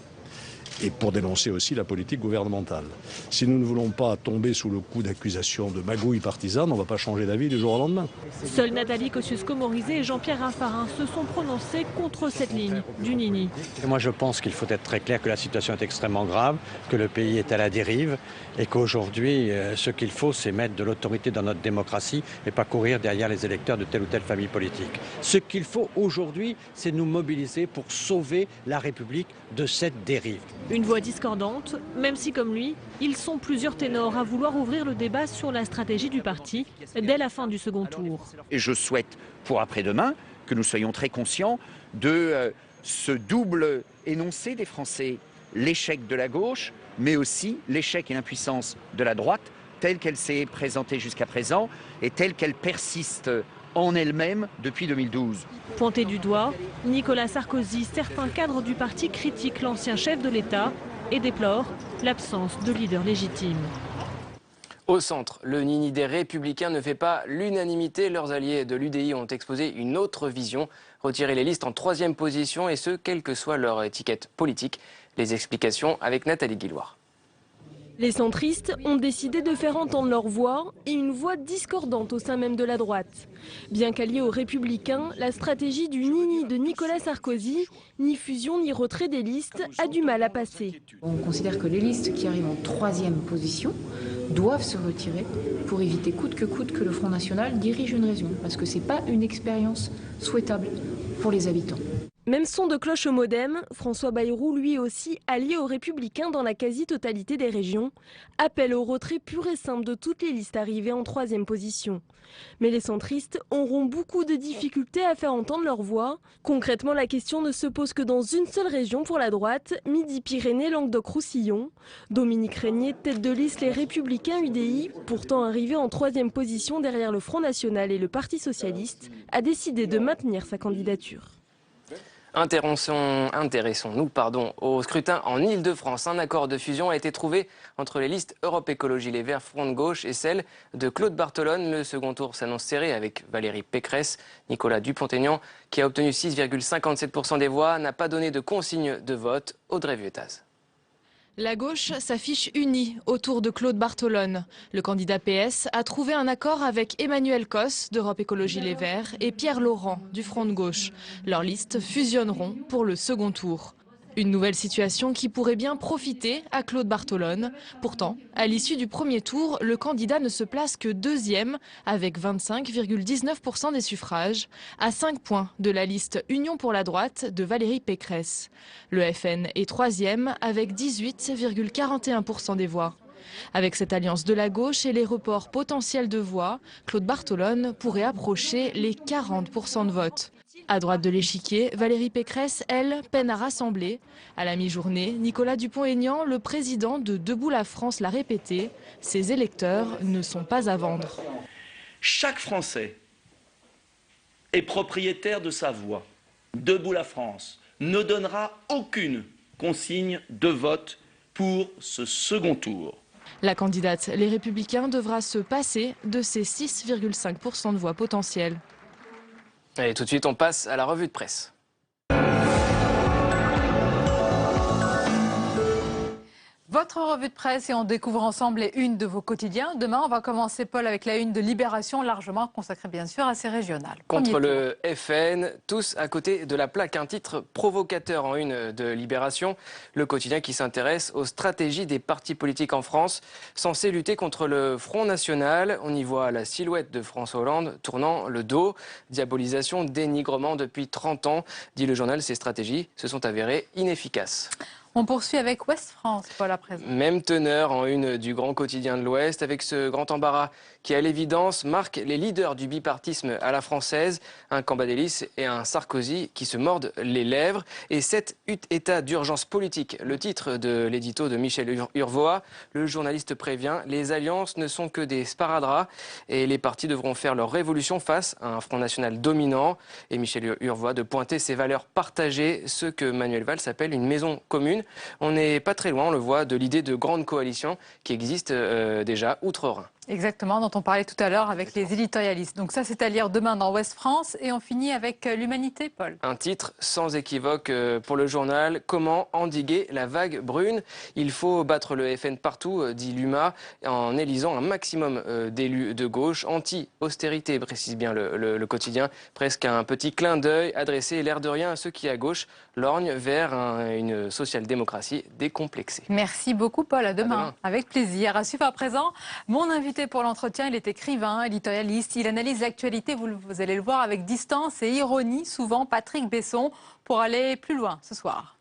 Et pour dénoncer aussi la politique gouvernementale. Si nous ne voulons pas tomber sous le coup d'accusations de magouille partisane, on ne va pas changer d'avis du jour au lendemain. Seuls Nathalie Kosciusko-Morizet et Jean-Pierre Raffarin se sont prononcés contre cette ligne du Nini. Moi je pense qu'il faut être très clair que la situation est extrêmement grave, que le pays est à la dérive et qu'aujourd'hui ce qu'il faut c'est mettre de l'autorité dans notre démocratie et pas courir derrière les électeurs de telle ou telle famille politique. Ce qu'il faut aujourd'hui c'est nous mobiliser pour sauver la République de cette dérive. Une voix discordante, même si comme lui, ils sont plusieurs ténors à vouloir ouvrir le débat sur la stratégie du parti dès la fin du second tour. Et je souhaite pour après-demain que nous soyons très conscients de ce double énoncé des Français, l'échec de la gauche, mais aussi l'échec et l'impuissance de la droite, telle qu'elle s'est présentée jusqu'à présent et telle qu'elle persiste en elle-même depuis 2012. Pointé du doigt, Nicolas Sarkozy, certains cadres du parti critiquent l'ancien chef de l'État et déplorent l'absence de leader légitime. Au centre, le Nini des Républicains ne fait pas l'unanimité. Leurs alliés de l'UDI ont exposé une autre vision, retirer les listes en 3e position et ce, quelle que soit leur étiquette politique. Les explications avec Nathalie Guilloire. Les centristes ont décidé de faire entendre leur voix et une voix discordante au sein même de la droite. Bien qu'alliée aux Républicains, la stratégie du Nini de Nicolas Sarkozy, ni fusion ni retrait des listes, a du mal à passer. On considère que les listes qui arrivent en 3e position doivent se retirer pour éviter coûte que le Front National dirige une région, parce que ce n'est pas une expérience souhaitable pour les habitants. Même son de cloche au MoDem, François Bayrou, lui aussi allié aux Républicains dans la quasi-totalité des régions, appelle au retrait pur et simple de toutes les listes arrivées en 3e position. Mais les centristes auront beaucoup de difficultés à faire entendre leur voix. Concrètement, la question ne se pose que dans une seule région pour la droite, Midi-Pyrénées, Languedoc-Roussillon. Dominique Régnier, tête de liste Les Républicains UDI, pourtant arrivé en 3e position derrière le Front National et le Parti Socialiste, a décidé de maintenir sa candidature. Intéressons-nous au scrutin en Ile-de-France. Un accord de fusion a été trouvé entre les listes Europe Écologie Les Verts Front de Gauche et celle de Claude Barthelone. Le second tour s'annonce serré avec Valérie Pécresse. Nicolas Dupont-Aignan, qui a obtenu 6,57% des voix, n'a pas donné de consigne de vote. Audrey Vuettaz. La gauche s'affiche unie autour de Claude Barthelone. Le candidat PS a trouvé un accord avec Emmanuel Cos d'Europe Écologie Les Verts et Pierre Laurent du Front de Gauche. Leurs listes fusionneront pour le second tour. Une nouvelle situation qui pourrait bien profiter à Claude Barthelone. Pourtant, à l'issue du premier tour, le candidat ne se place que 2e avec 25,19% des suffrages, à 5 points de la liste Union pour la droite de Valérie Pécresse. Le FN est 3e avec 18,41% des voix. Avec cette alliance de la gauche et les reports potentiels de voix, Claude Barthelone pourrait approcher les 40% de vote. À droite de l'échiquier, Valérie Pécresse, elle, peine à rassembler. À la mi-journée, Nicolas Dupont-Aignan, le président de Debout la France, l'a répété, ses électeurs ne sont pas à vendre. Chaque Français est propriétaire de sa voix. Debout la France ne donnera aucune consigne de vote pour ce second tour. La candidate Les Républicains devra se passer de ses 6,5% de voix potentielles. Et tout de suite, on passe à la revue de presse. Votre revue de presse et on découvre ensemble les unes de vos quotidiens. Demain, on va commencer, Paul, avec la une de Libération, largement consacrée bien sûr à ces régionales. Contre le FN, tous à côté de la plaque. Un titre provocateur en une de Libération, le quotidien qui s'intéresse aux stratégies des partis politiques en France, censés lutter contre le Front National. On y voit la silhouette de François Hollande tournant le dos. Diabolisation, dénigrement depuis 30 ans, dit le journal. Ces stratégies se sont avérées inefficaces. On poursuit avec Ouest France, Paul, à présent. Même teneur en une du grand quotidien de l'Ouest, avec ce grand embarras qui, à l'évidence, marque les leaders du bipartisme à la française. Un Cambadélis et un Sarkozy qui se mordent les lèvres. Et 7 états d'urgence politique, le titre de l'édito de Michel Urvoas. Le journaliste prévient, les alliances ne sont que des sparadraps et les partis devront faire leur révolution face à un Front National dominant. Et Michel Urvoas de pointer ses valeurs partagées, ce que Manuel Valls appelle une maison commune. On n'est pas très loin, on le voit, de l'idée de grande coalition qui existe déjà outre-Rhin. Exactement, dont on parlait tout à l'heure avec les éditorialistes. Donc ça, c'est à lire demain dans Ouest France. Et on finit avec l'Humanité, Paul. Un titre sans équivoque pour le journal. Comment endiguer la vague brune? Il faut battre le FN partout, dit l'UMA, en élisant un maximum d'élus de gauche. Anti-austérité, précise bien le quotidien. Presque un petit clin d'œil adressé, l'air de rien, à ceux qui, à gauche, lorgnent vers une social-démocratie décomplexée. Merci beaucoup, Paul. À demain. Avec plaisir. À suivre à présent, mon invité pour l'entretien, il est écrivain, éditorialiste, il analyse l'actualité, vous allez le voir, avec distance et ironie, souvent Patrick Besson, pour aller plus loin ce soir.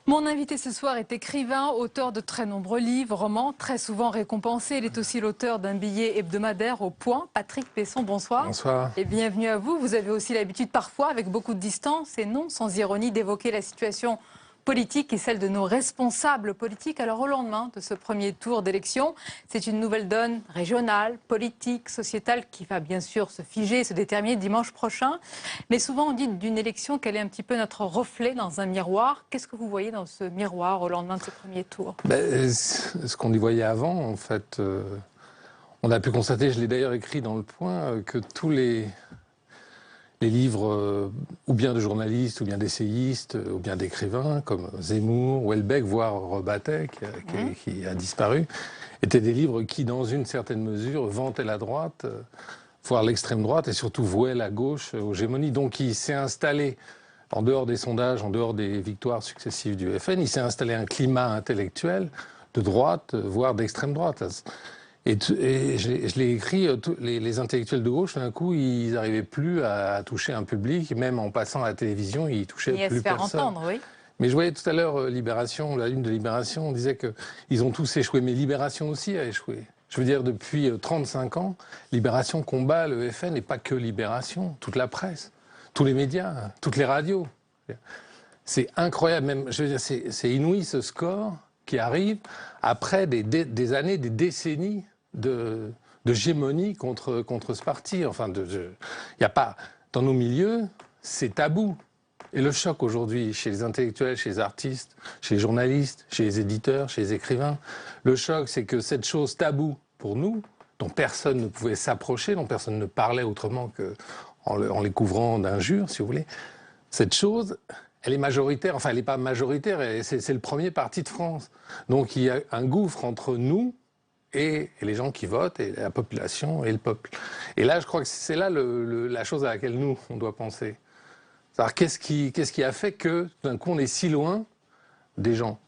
Mon invité ce soir est écrivain, auteur de très nombreux livres, romans, très souvent récompensés. Il est aussi l'auteur d'un billet hebdomadaire au Point. Patrick Besson, bonsoir. Bonsoir. Et bienvenue à vous. Vous avez aussi l'habitude parfois, avec beaucoup de distance et non sans ironie, d'évoquer la situation politique et celle de nos responsables politiques. Alors au lendemain de ce premier tour d'élection, c'est une nouvelle donne régionale, politique, sociétale qui va bien sûr se figer, se déterminer dimanche prochain. Mais souvent on dit d'une élection qu'elle est un petit peu notre reflet dans un miroir. Qu'est-ce que vous voyez dans ce miroir au lendemain de ce premier tour? Ce qu'on y voyait avant, en fait, on a pu constater, je l'ai d'ailleurs écrit dans Le Point, que tous les livres, ou bien de journalistes, ou bien d'essayistes, ou bien d'écrivains, comme Zemmour, Houellebecq, voire Rebattet, qui a disparu, étaient des livres qui, dans une certaine mesure, vantaient la droite, voire l'extrême droite, et surtout vouaient la gauche aux gémonies. Donc il s'est installé, en dehors des sondages, en dehors des victoires successives du FN, il s'est installé un climat intellectuel de droite, voire d'extrême droite. Et je l'ai écrit, les intellectuels de gauche, d'un coup, ils n'arrivaient plus à toucher un public, même en passant à la télévision, ils touchaient plus personne. Se faire entendre, oui. Mais je voyais tout à l'heure Libération, la une de Libération, on disait qu'ils ont tous échoué, mais Libération aussi a échoué. Je veux dire, depuis 35 ans, Libération combat le FN, et pas que Libération, toute la presse, tous les médias, toutes les radios. C'est incroyable, même, je veux dire, c'est inouï ce score qui arrive après des années, des décennies de gémonie contre ce parti. Enfin, y a pas, dans nos milieux, c'est tabou. Et le choc aujourd'hui, chez les intellectuels, chez les artistes, chez les journalistes, chez les éditeurs, chez les écrivains, le choc, c'est que cette chose taboue pour nous, dont personne ne pouvait s'approcher, dont personne ne parlait autrement qu'en les couvrant d'injures, si vous voulez, cette chose, elle est majoritaire. Enfin, elle n'est pas majoritaire, c'est le premier parti de France. Donc il y a un gouffre entre nous et les gens qui votent, et la population et le peuple. Et là, je crois que c'est là la chose à laquelle nous, on doit penser. C'est-à-dire, qu'est-ce qui a fait que, d'un coup, on est si loin des gens?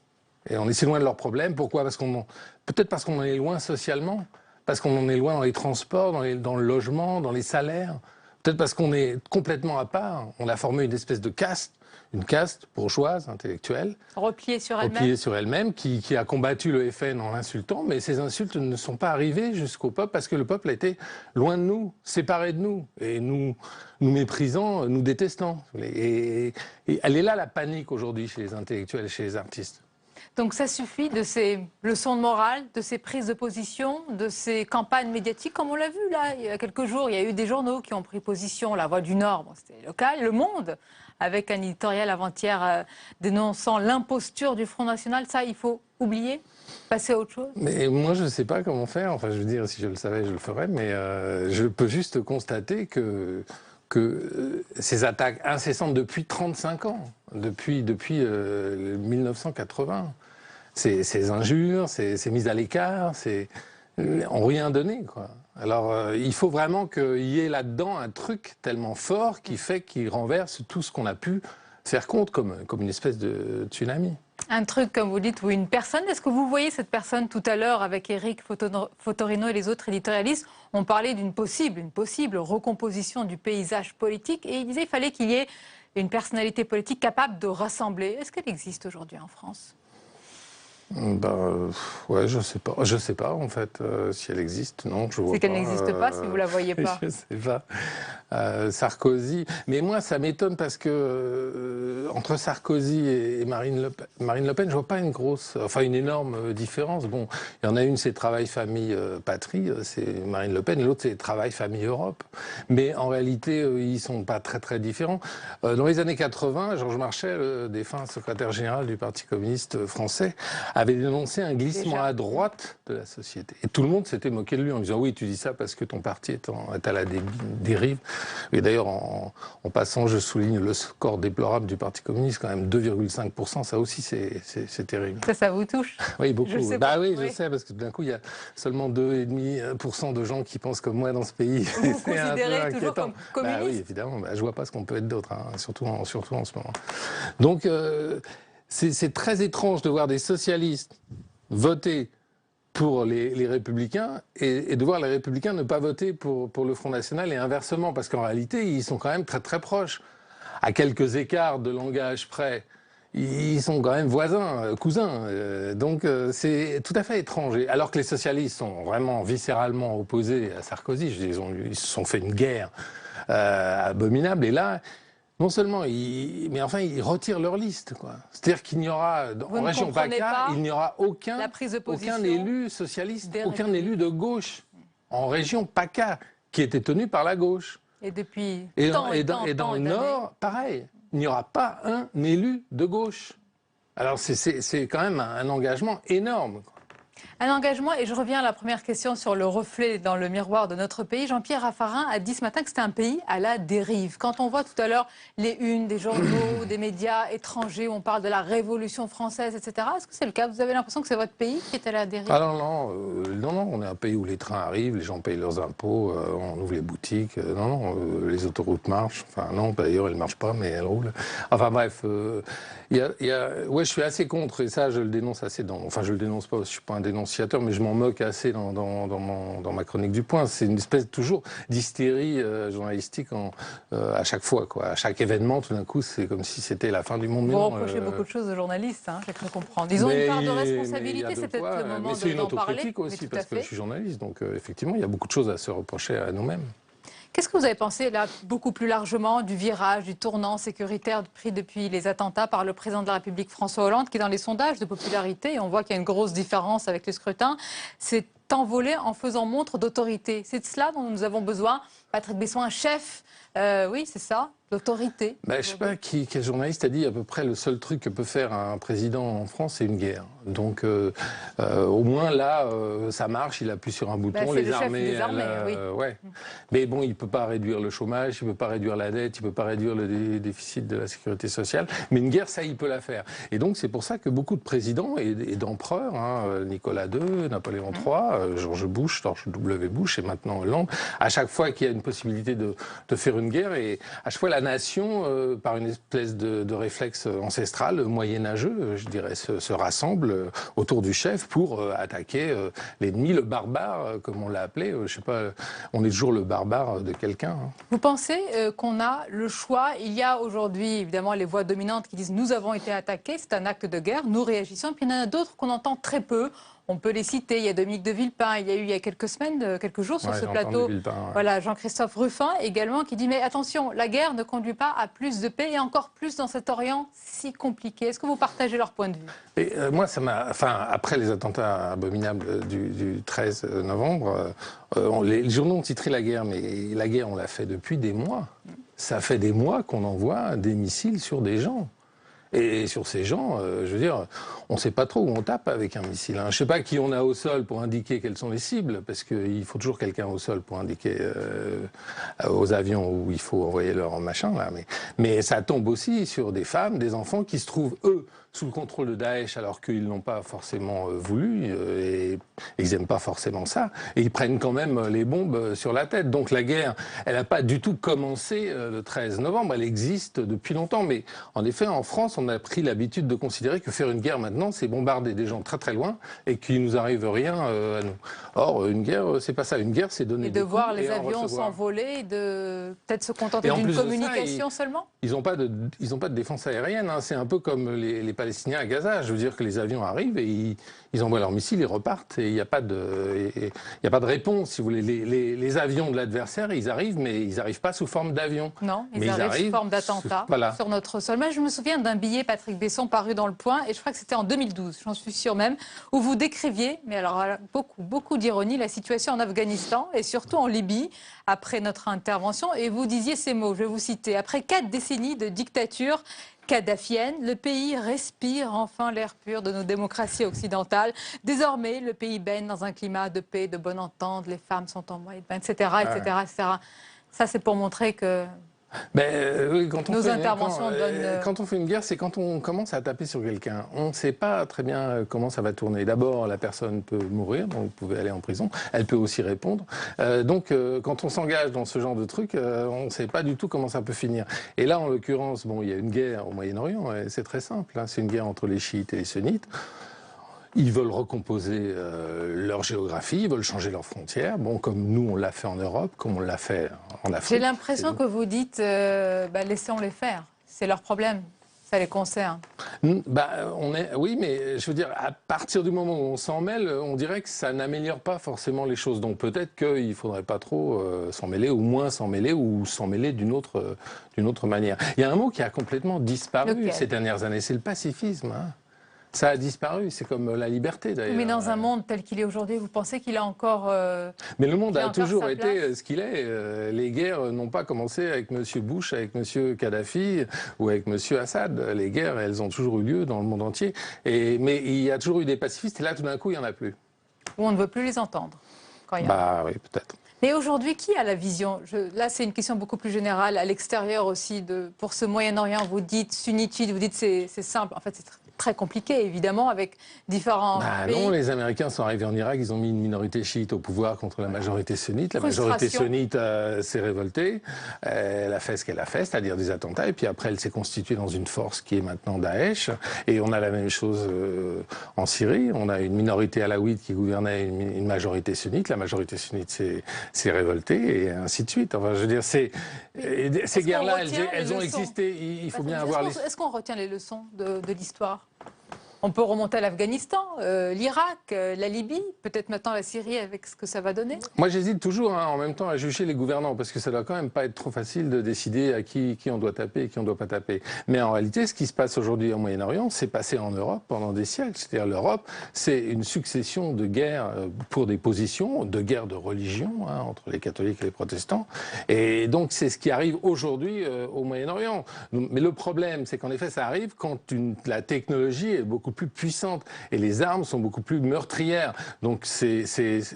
Et on est si loin de leurs problèmes. Pourquoi? Peut-être parce qu'on en est loin socialement, parce qu'on en est loin dans les transports, dans le logement, dans les salaires. Peut-être parce qu'on est complètement à part. On a formé une espèce de caste. Une caste bourgeoise, intellectuelle, repliée sur elle-même, qui a combattu le FN en l'insultant, mais ces insultes ne sont pas arrivées jusqu'au peuple parce que le peuple a été loin de nous, séparé de nous, et nous méprisant, nous détestant. Et elle est là la panique aujourd'hui chez les intellectuels, chez les artistes. Donc ça suffit de ces leçons de morale, de ces prises de position, de ces campagnes médiatiques, comme on l'a vu là, il y a quelques jours, il y a eu des journaux qui ont pris position, La Voix du Nord, bon, c'était local, Le Monde, avec un éditorial avant-hier dénonçant l'imposture du Front National. Ça, il faut oublier, passer à autre chose. Mais moi, je ne sais pas comment faire. Enfin, je veux dire, si je le savais, je le ferais. Mais je peux juste constater que ces attaques incessantes depuis 35 ans, depuis 1980, ces injures, ces mises à l'écart, n'ont rien donné, quoi. Alors, il faut vraiment qu'il y ait là-dedans un truc tellement fort qui fait qu'il renverse tout ce qu'on a pu faire contre comme une espèce de tsunami. Un truc, comme vous dites, ou une personne. Est-ce que vous voyez cette personne tout à l'heure avec Éric Fotorino et les autres éditorialistes? On parlait d'une possible recomposition du paysage politique et il disait qu'il fallait qu'il y ait une personnalité politique capable de rassembler. Est-ce qu'elle existe aujourd'hui en France? Ouais, je sais pas en fait si elle existe. Non, je vois pas. C'est qu'elle n'existe pas si vous la voyez pas. Je sais pas. Sarkozy, mais moi ça m'étonne parce que entre Sarkozy et Marine Le Pen, je vois pas une énorme différence. Bon, il y en a une, c'est Travail, Famille, Patrie, c'est Marine Le Pen, et l'autre c'est Travail, Famille, Europe. Mais en réalité, ils sont pas très très différents. Dans les années 80, Georges Marchais, le défunt secrétaire général du Parti communiste français, avait dénoncé un glissement à droite de la société. Et tout le monde s'était moqué de lui en disant « Oui, tu dis ça parce que ton parti est à la dérive ». Et d'ailleurs, en passant, je souligne le score déplorable du Parti communiste, quand même 2,5%, ça aussi c'est terrible. Ça vous touche? Oui, beaucoup. Je sais je sais, parce que d'un coup, il y a seulement 2,5% de gens qui pensent comme moi dans ce pays. Vous vous considérez toujours comme communiste? Oui, évidemment. Je vois pas ce qu'on peut être d'autre, hein, surtout en ce moment. Donc, c'est très étrange de voir des socialistes voter pour les Républicains et de voir les Républicains ne pas voter pour le Front National et inversement, parce qu'en réalité, ils sont quand même très très proches. À quelques écarts de langage près, ils sont quand même voisins, cousins. Donc c'est tout à fait étrange. Alors que les socialistes sont vraiment viscéralement opposés à Sarkozy, ils se sont fait une guerre abominable, et là... Non seulement, mais enfin, ils retirent leur liste, quoi. C'est-à-dire qu'il n'y aura, en région PACA, il n'y aura aucun élu socialiste, aucun élu de gauche en région PACA qui était tenu par la gauche. Et depuis dans le Nord, pareil, il n'y aura pas un élu de gauche. Alors c'est quand même un engagement énorme, quoi. Un engagement, et je reviens à la première question sur le reflet dans le miroir de notre pays. Jean-Pierre Raffarin a dit ce matin que c'était un pays à la dérive. Quand on voit tout à l'heure les unes des journaux, des médias étrangers où on parle de la Révolution française, etc., est-ce que c'est le cas? Vous avez l'impression que c'est votre pays qui est à la dérive? Ah non, on est un pays où les trains arrivent, les gens payent leurs impôts, on ouvre les boutiques, les autoroutes marchent. Enfin non, d'ailleurs elles ne marchent pas, mais elles roulent. Enfin bref, je suis assez contre, et ça je le dénonce assez je le dénonce pas, je suis pas un dénonciateur, mais je m'en moque assez dans ma chronique du Point. C'est une espèce toujours d'hystérie journalistique à chaque fois, quoi. À chaque événement, tout d'un coup, c'est comme si c'était la fin du monde. Vous reprochez beaucoup de choses aux journalistes, hein, j'ai cru comprendre. Ils ont une part de responsabilité, c'est peut-être le moment d'en parler. C'est une autocritique aussi, parce que je suis journaliste, donc effectivement, il y a beaucoup de choses à se reprocher à nous-mêmes. Qu'est-ce que vous avez pensé, là, beaucoup plus largement, du virage, du tournant sécuritaire pris depuis les attentats par le président de la République François Hollande, qui, dans les sondages de popularité, et on voit qu'il y a une grosse différence avec les scrutins, s'est envolé en faisant montre d'autorité. C'est de cela dont nous avons besoin. Patrick Besson, un chef, oui, c'est ça, d'autorité. Je ne sais pas quel journaliste a dit à peu près le seul truc que peut faire un président en France, c'est une guerre. Donc au moins là, ça marche, il appuie sur un bouton, les armées, oui. Ouais. Mais bon, il ne peut pas réduire le chômage, il ne peut pas réduire la dette, il ne peut pas réduire le déficit de la sécurité sociale. Mais une guerre, ça, il peut la faire. Et donc c'est pour ça que beaucoup de présidents et d'empereurs, Nicolas II, Napoléon III, fois, George W. Bush et maintenant Hollande, à chaque fois qu'il y a une possibilité de faire une guerre, et à chaque fois la nation, par une espèce de réflexe ancestral, moyenâgeux, je dirais, se rassemble autour du chef pour attaquer l'ennemi, le barbare, comme on l'a appelé. Je sais pas, on est toujours le barbare de quelqu'un. Hein. Vous pensez qu'on a le choix? Il y a aujourd'hui évidemment les voix dominantes qui disent nous avons été attaqués, c'est un acte de guerre, nous réagissons. Puis il y en a d'autres qu'on entend très peu. On peut les citer. Il y a Dominique de Villepin, il y a eu il y a quelques semaines, quelques jours sur ce plateau, voilà, Jean-Christophe Ruffin également qui dit mais attention, la guerre ne conduit pas à plus de paix et encore plus dans cet Orient si compliqué. Est-ce que vous partagez leur point de vue? Et moi, ça m'a, après les attentats abominables du 13 novembre, les journaux ont titré la guerre, mais la guerre on l'a fait depuis des mois. Ça fait des mois qu'on envoie des missiles sur des gens. Et sur ces gens, je veux dire, on ne sait pas trop où on tape avec un missile. Hein. Je ne sais pas qui on a au sol pour indiquer quelles sont les cibles, parce qu'il faut toujours quelqu'un au sol pour indiquer aux avions où il faut envoyer leur machin. Là. Mais ça tombe aussi sur des femmes, des enfants qui se trouvent, eux, sous le contrôle de Daesh, alors qu'ils n'ont pas forcément voulu, et ils n'aiment pas forcément ça, et ils prennent quand même les bombes sur la tête. Donc la guerre, elle n'a pas du tout commencé le 13 novembre, elle existe depuis longtemps. Mais en effet, en France, on a pris l'habitude de considérer que faire une guerre maintenant, c'est bombarder des gens très très loin et qu'il nous arrive rien à nous. Or, une guerre, c'est pas ça. Une guerre, c'est donner des coups. Et de voir les avions s'envoler, et de peut-être se contenter d'une communication seulement. Ils n'ont pas de défense aérienne. Hein. C'est un peu comme les Palestiniens à Gaza. Je veux dire que les avions arrivent et ils envoient leurs missiles, ils repartent et il n'y a pas de réponse. Si vous voulez, les avions de l'adversaire, ils arrivent, mais ils n'arrivent pas sous forme d'avion. Non, ils arrivent sous forme d'attentat sur notre sol. Moi, je me souviens d'un billet, Patrick Besson, paru dans Le Point, et je crois que c'était en 2012, j'en suis sûre même, où vous décriviez, mais alors beaucoup d'ironie, la situation en Afghanistan et surtout en Libye après notre intervention. Et vous disiez ces mots, je vais vous citer: après 4 décennies de dictature kadhafienne, le pays respire enfin l'air pur de nos démocraties occidentales. Désormais, le pays baigne dans un climat de paix, de bonne entente, les femmes sont en moyenne, etc., etc., etc. Ça, c'est pour montrer que oui, quand on nos fait interventions donnent... Quand on fait une guerre, c'est quand on commence à taper sur quelqu'un. On ne sait pas très bien comment ça va tourner. D'abord, la personne peut mourir, donc vous pouvez aller en prison. Elle peut aussi répondre. Donc, quand on s'engage dans ce genre de truc, on ne sait pas du tout comment ça peut finir. Et là, en l'occurrence, bon, il y a une guerre au Moyen-Orient, et c'est très simple. Hein, c'est une guerre entre les chiites et les sunnites. Ils veulent recomposer leur géographie, ils veulent changer leurs frontières, bon, comme nous on l'a fait en Europe, comme on l'a fait en Afrique. J'ai l'impression que vous dites laissons-les faire, c'est leur problème, ça les concerne. Oui, mais je veux dire, à partir du moment où on s'en mêle, on dirait que ça n'améliore pas forcément les choses. Donc peut-être qu'il ne faudrait pas trop s'en mêler, ou moins s'en mêler, ou s'en mêler d'une autre manière. Il y a un mot qui a complètement disparu ces dernières années, c'est le pacifisme. Hein. Ça a disparu, c'est comme la liberté d'ailleurs. Mais dans un monde tel qu'il est aujourd'hui, vous pensez qu'il a encore... Mais le monde a toujours été ce qu'il est. Les guerres n'ont pas commencé avec M. Bush, avec M. Kadhafi ou avec M. Assad. Les guerres, elles ont toujours eu lieu dans le monde entier. Mais il y a toujours eu des pacifistes et là, tout d'un coup, il n'y en a plus. Ou on ne veut plus les entendre quand il y en a. Oui, peut-être. Mais aujourd'hui, qui a la vision? Là, c'est une question beaucoup plus générale, à l'extérieur aussi. Pour ce Moyen-Orient, vous dites sunnitude, vous dites c'est simple. En fait, c'est très compliqué, évidemment, avec différents pays. Non, les Américains sont arrivés en Irak, ils ont mis une minorité chiite au pouvoir contre la majorité sunnite. La majorité sunnite s'est révoltée, elle a fait ce qu'elle a fait, c'est-à-dire des attentats, et puis après elle s'est constituée dans une force qui est maintenant Daesh, et on a la même chose en Syrie, on a une minorité alaouite qui gouvernait une majorité sunnite, la majorité sunnite s'est révoltée, et ainsi de suite. Enfin, je veux dire, ces guerres-là, elles ont existé, il faut bien avoir... Est-ce qu'on retient les leçons de l'histoire? On peut remonter à l'Afghanistan, l'Irak, la Libye, peut-être maintenant la Syrie avec ce que ça va donner. Moi j'hésite toujours en même temps à juger les gouvernants parce que ça doit quand même pas être trop facile de décider à qui on doit taper et qui on doit pas taper. Mais en réalité ce qui se passe aujourd'hui au Moyen-Orient c'est passé en Europe pendant des siècles. C'est-à-dire l'Europe c'est une succession de guerres pour des positions, de guerres de religion entre les catholiques et les protestants. Et donc c'est ce qui arrive aujourd'hui au Moyen-Orient. Mais le problème c'est qu'en effet ça arrive quand la technologie est beaucoup plus puissante et les armes sont beaucoup plus meurtrières. Donc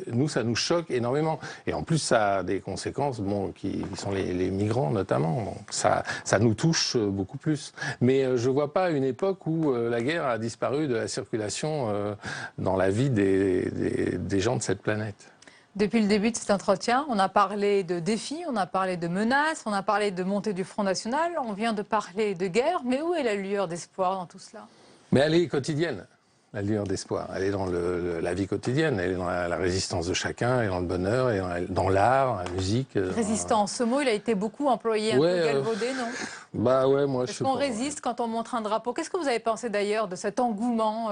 nous, ça nous choque énormément. Et en plus, ça a des conséquences, bon, qui sont les migrants notamment. Donc ça nous touche beaucoup plus. Mais je vois pas une époque où la guerre a disparu de la circulation dans la vie des gens de cette planète. Depuis le début de cet entretien, on a parlé de défis, on a parlé de menaces, on a parlé de montée du Front National, on vient de parler de guerre, mais où est la lueur d'espoir dans tout cela? Mais elle est quotidienne, la lueur d'espoir. Elle est dans la vie quotidienne, elle est dans la résistance de chacun, elle est dans le bonheur, elle est dans l'art, la musique. Résistance, ce mot, il a été beaucoup employé, un peu galvaudé, non? Bah ouais, moi je sais pas. Est-ce qu'on résiste quand on montre un drapeau? Qu'est-ce que vous avez pensé d'ailleurs de cet engouement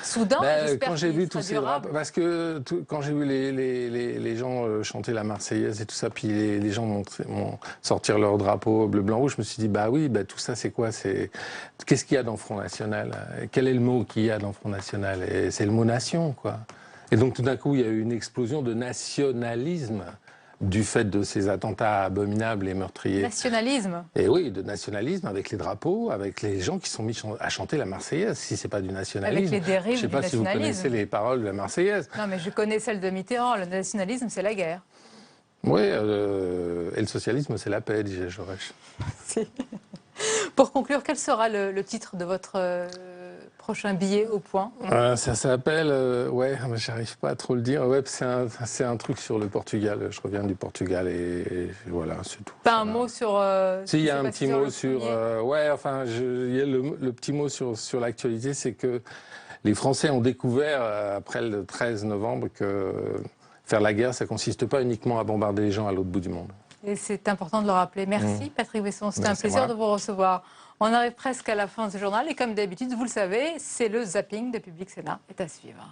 soudain? Quand j'ai vu tous ces drapeaux, parce que quand j'ai vu les gens chanter la Marseillaise et tout ça, puis les gens sortir leur drapeau bleu, blanc, rouge, je me suis dit, bah oui, bah tout ça c'est quoi? Qu'est-ce qu'il y a dans le Front National? Quel est le mot qu'il y a dans le Front National? Et c'est le mot nation, quoi. Et donc tout d'un coup, il y a eu une explosion de nationalisme du fait de ces attentats abominables et meurtriers. Nationalisme. Et oui, de nationalisme avec les drapeaux, avec les gens qui sont mis à chanter la Marseillaise, si c'est pas du nationalisme. Avec les dérives du nationalisme. Je sais pas si vous connaissez les paroles de la Marseillaise. Non, mais je connais celles de Mitterrand. Le nationalisme, c'est la guerre. Oui, et le socialisme, c'est la paix, disait Jaurès. Pour conclure, quel sera le titre de votre prochain billet au point? Ça s'appelle, ouais, j'arrive pas à trop le dire. Ouais, c'est un truc sur le Portugal. Je reviens du Portugal et voilà, c'est tout. Pas un mot sur. Si, il y a un petit mot sur. Ouais, enfin, il y a le petit mot sur l'actualité, c'est que les Français ont découvert après le 13 novembre que faire la guerre, ça consiste pas uniquement à bombarder les gens à l'autre bout du monde. Et c'est important de le rappeler. Merci Patrick Besson, c'était un plaisir de vous recevoir. On arrive presque à la fin de ce journal et comme d'habitude, vous le savez, c'est le zapping de Public Sénat est à suivre.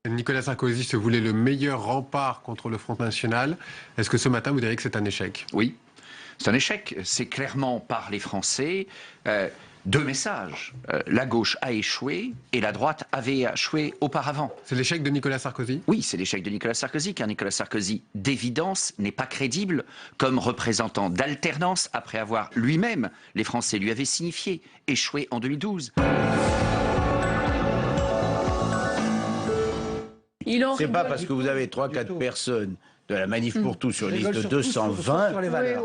Nicolas Sarkozy se voulait le meilleur rempart contre le Front National. Est-ce que ce matin, vous diriez que c'est un échec? Oui, c'est un échec. C'est clairement par les Français. Deux messages. La gauche a échoué et la droite avait échoué auparavant. C'est l'échec de Nicolas Sarkozy? Oui, c'est l'échec de Nicolas Sarkozy, car Nicolas Sarkozy, d'évidence, n'est pas crédible comme représentant d'alternance après avoir lui-même, les Français lui avaient signifié, échoué en 2012. C'est pas parce que vous avez 3-4 personnes de la Manif pour tous sur liste de 220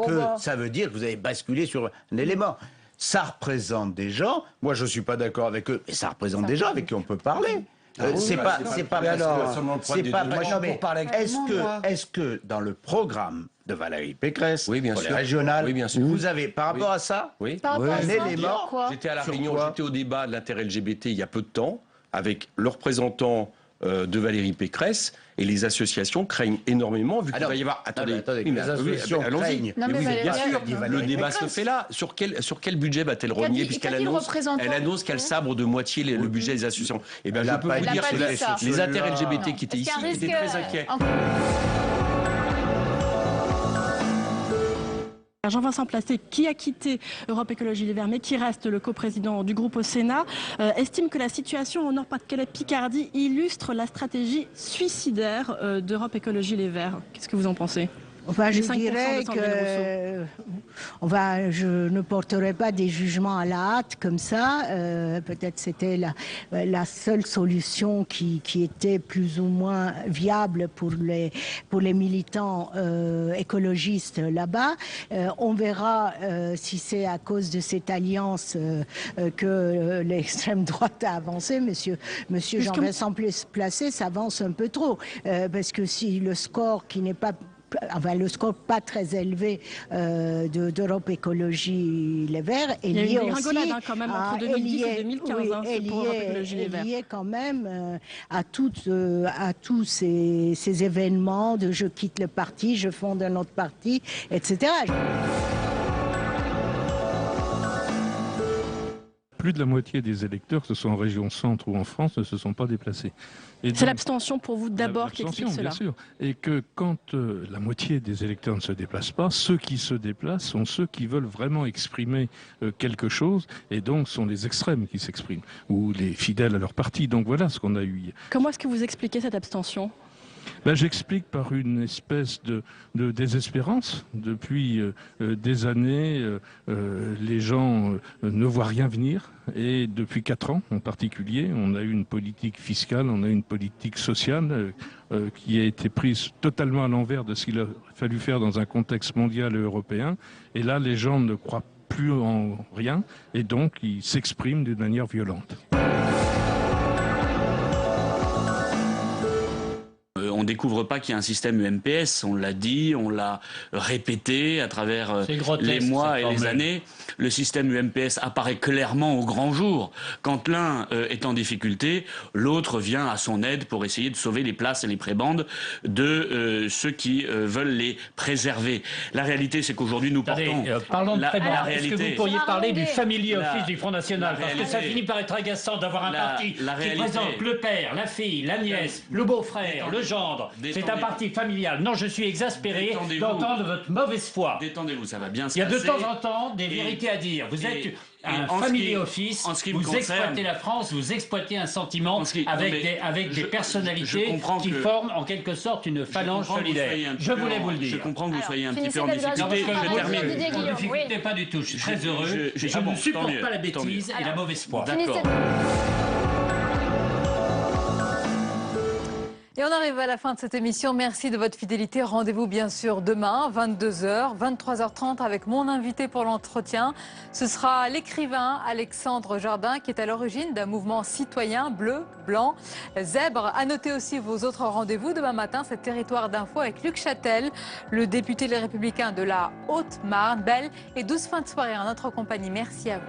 que ça veut dire que vous avez basculé sur un élément. Ça représente des gens, moi je ne suis pas d'accord avec eux, mais ça représente des gens avec qui on peut parler. C'est pas parce que... Est-ce que dans le programme de Valérie Pécresse, pour les régionales, vous avez, par rapport à ça, un élément... J'étais à La Réunion, j'étais au débat de l'inter-LGBT il y a peu de temps, avec le représentant de Valérie Pécresse, et les associations craignent énormément, vu qu'il va y avoir... Attendez, les associations craignent. Bien sûr, le débat se fait là. Sur quel budget va-t-elle renier, puisqu'elle annonce qu'elle sabre de moitié le budget des associations? Eh bien, je peux vous dire que les inter-LGBT qui étaient ici étaient très inquiets. Jean-Vincent Placé, qui a quitté Europe Écologie Les Verts, mais qui reste le coprésident du groupe au Sénat, estime que la situation au Nord-Pas-de-Calais-Picardie illustre la stratégie suicidaire d'Europe Écologie Les Verts. Qu'est-ce que vous en pensez? Enfin, je dirais que je ne porterai pas des jugements à la hâte comme ça. Peut-être c'était la seule solution qui était plus ou moins viable pour les militants écologistes là-bas. On verra si c'est à cause de cette alliance que l'extrême droite a avancé. Monsieur Jean-Vincent Placé s'avance un peu trop. Parce que si le score qui n'est pas... Enfin, le score pas très élevé d'Europe Écologie Les Verts est lié aussi quand même entre 2010 et 2015 pour Europe Écologie Les Verts. Lié quand même à tous ces événements de je quitte le parti, je fonde un autre parti, etc. Plus de la moitié des électeurs, que ce soit en région centre ou en France, ne se sont pas déplacés. C'est l'abstention pour vous d'abord qui explique cela. Bien sûr. Et que quand la moitié des électeurs ne se déplacent pas, ceux qui se déplacent sont ceux qui veulent vraiment exprimer quelque chose, et donc sont les extrêmes qui s'expriment, ou les fidèles à leur parti. Donc voilà ce qu'on a eu hier. Comment est-ce que vous expliquez cette abstention ? J'explique par une espèce de désespérance. Depuis des années, les gens ne voient rien venir. Et depuis 4 ans en particulier, on a eu une politique fiscale, on a eu une politique sociale qui a été prise totalement à l'envers de ce qu'il a fallu faire dans un contexte mondial et européen. Et là, les gens ne croient plus en rien et donc ils s'expriment d'une manière violente. On ne découvre pas qu'il y a un système UMPS, on l'a dit, on l'a répété à travers les mois et les années. Le système UMPS apparaît clairement au grand jour. Quand l'un est en difficulté, l'autre vient à son aide pour essayer de sauver les places et les prébendes de ceux qui veulent les préserver. La réalité, c'est qu'aujourd'hui, nous portons... parlons de prébendes. Est-ce que vous pourriez parler du Family Office du Front National? Parce que ça finit par être agaçant d'avoir un parti qui présente le père, la fille, la nièce, le beau-frère, le gendre. C'est un parti familial. Non, je suis exaspéré d'entendre votre mauvaise foi. Détendez-vous, ça va bien se passer. Il y a de temps en temps des vérités à dire. Vous êtes un family office, vous exploitez la France, vous exploitez un sentiment avec des personnalités qui forment en quelque sorte une phalange solidaire. Je voulais vous le dire. Je comprends que vous soyez un petit peu en difficulté. Je termine. En difficulté, pas du tout. Je suis très heureux. Je ne supporte pas la bêtise et la mauvaise foi. D'accord. Et on arrive à la fin de cette émission. Merci de votre fidélité. Rendez-vous bien sûr demain, 22h, 23h30 avec mon invité pour l'entretien. Ce sera l'écrivain Alexandre Jardin qui est à l'origine d'un mouvement citoyen bleu, blanc, zèbre. À noter aussi vos autres rendez-vous. Demain matin, c'est Territoire d'info avec Luc Châtel, le député Les Républicains de la Haute-Marne. Belle et douce fin de soirée en notre compagnie. Merci à vous.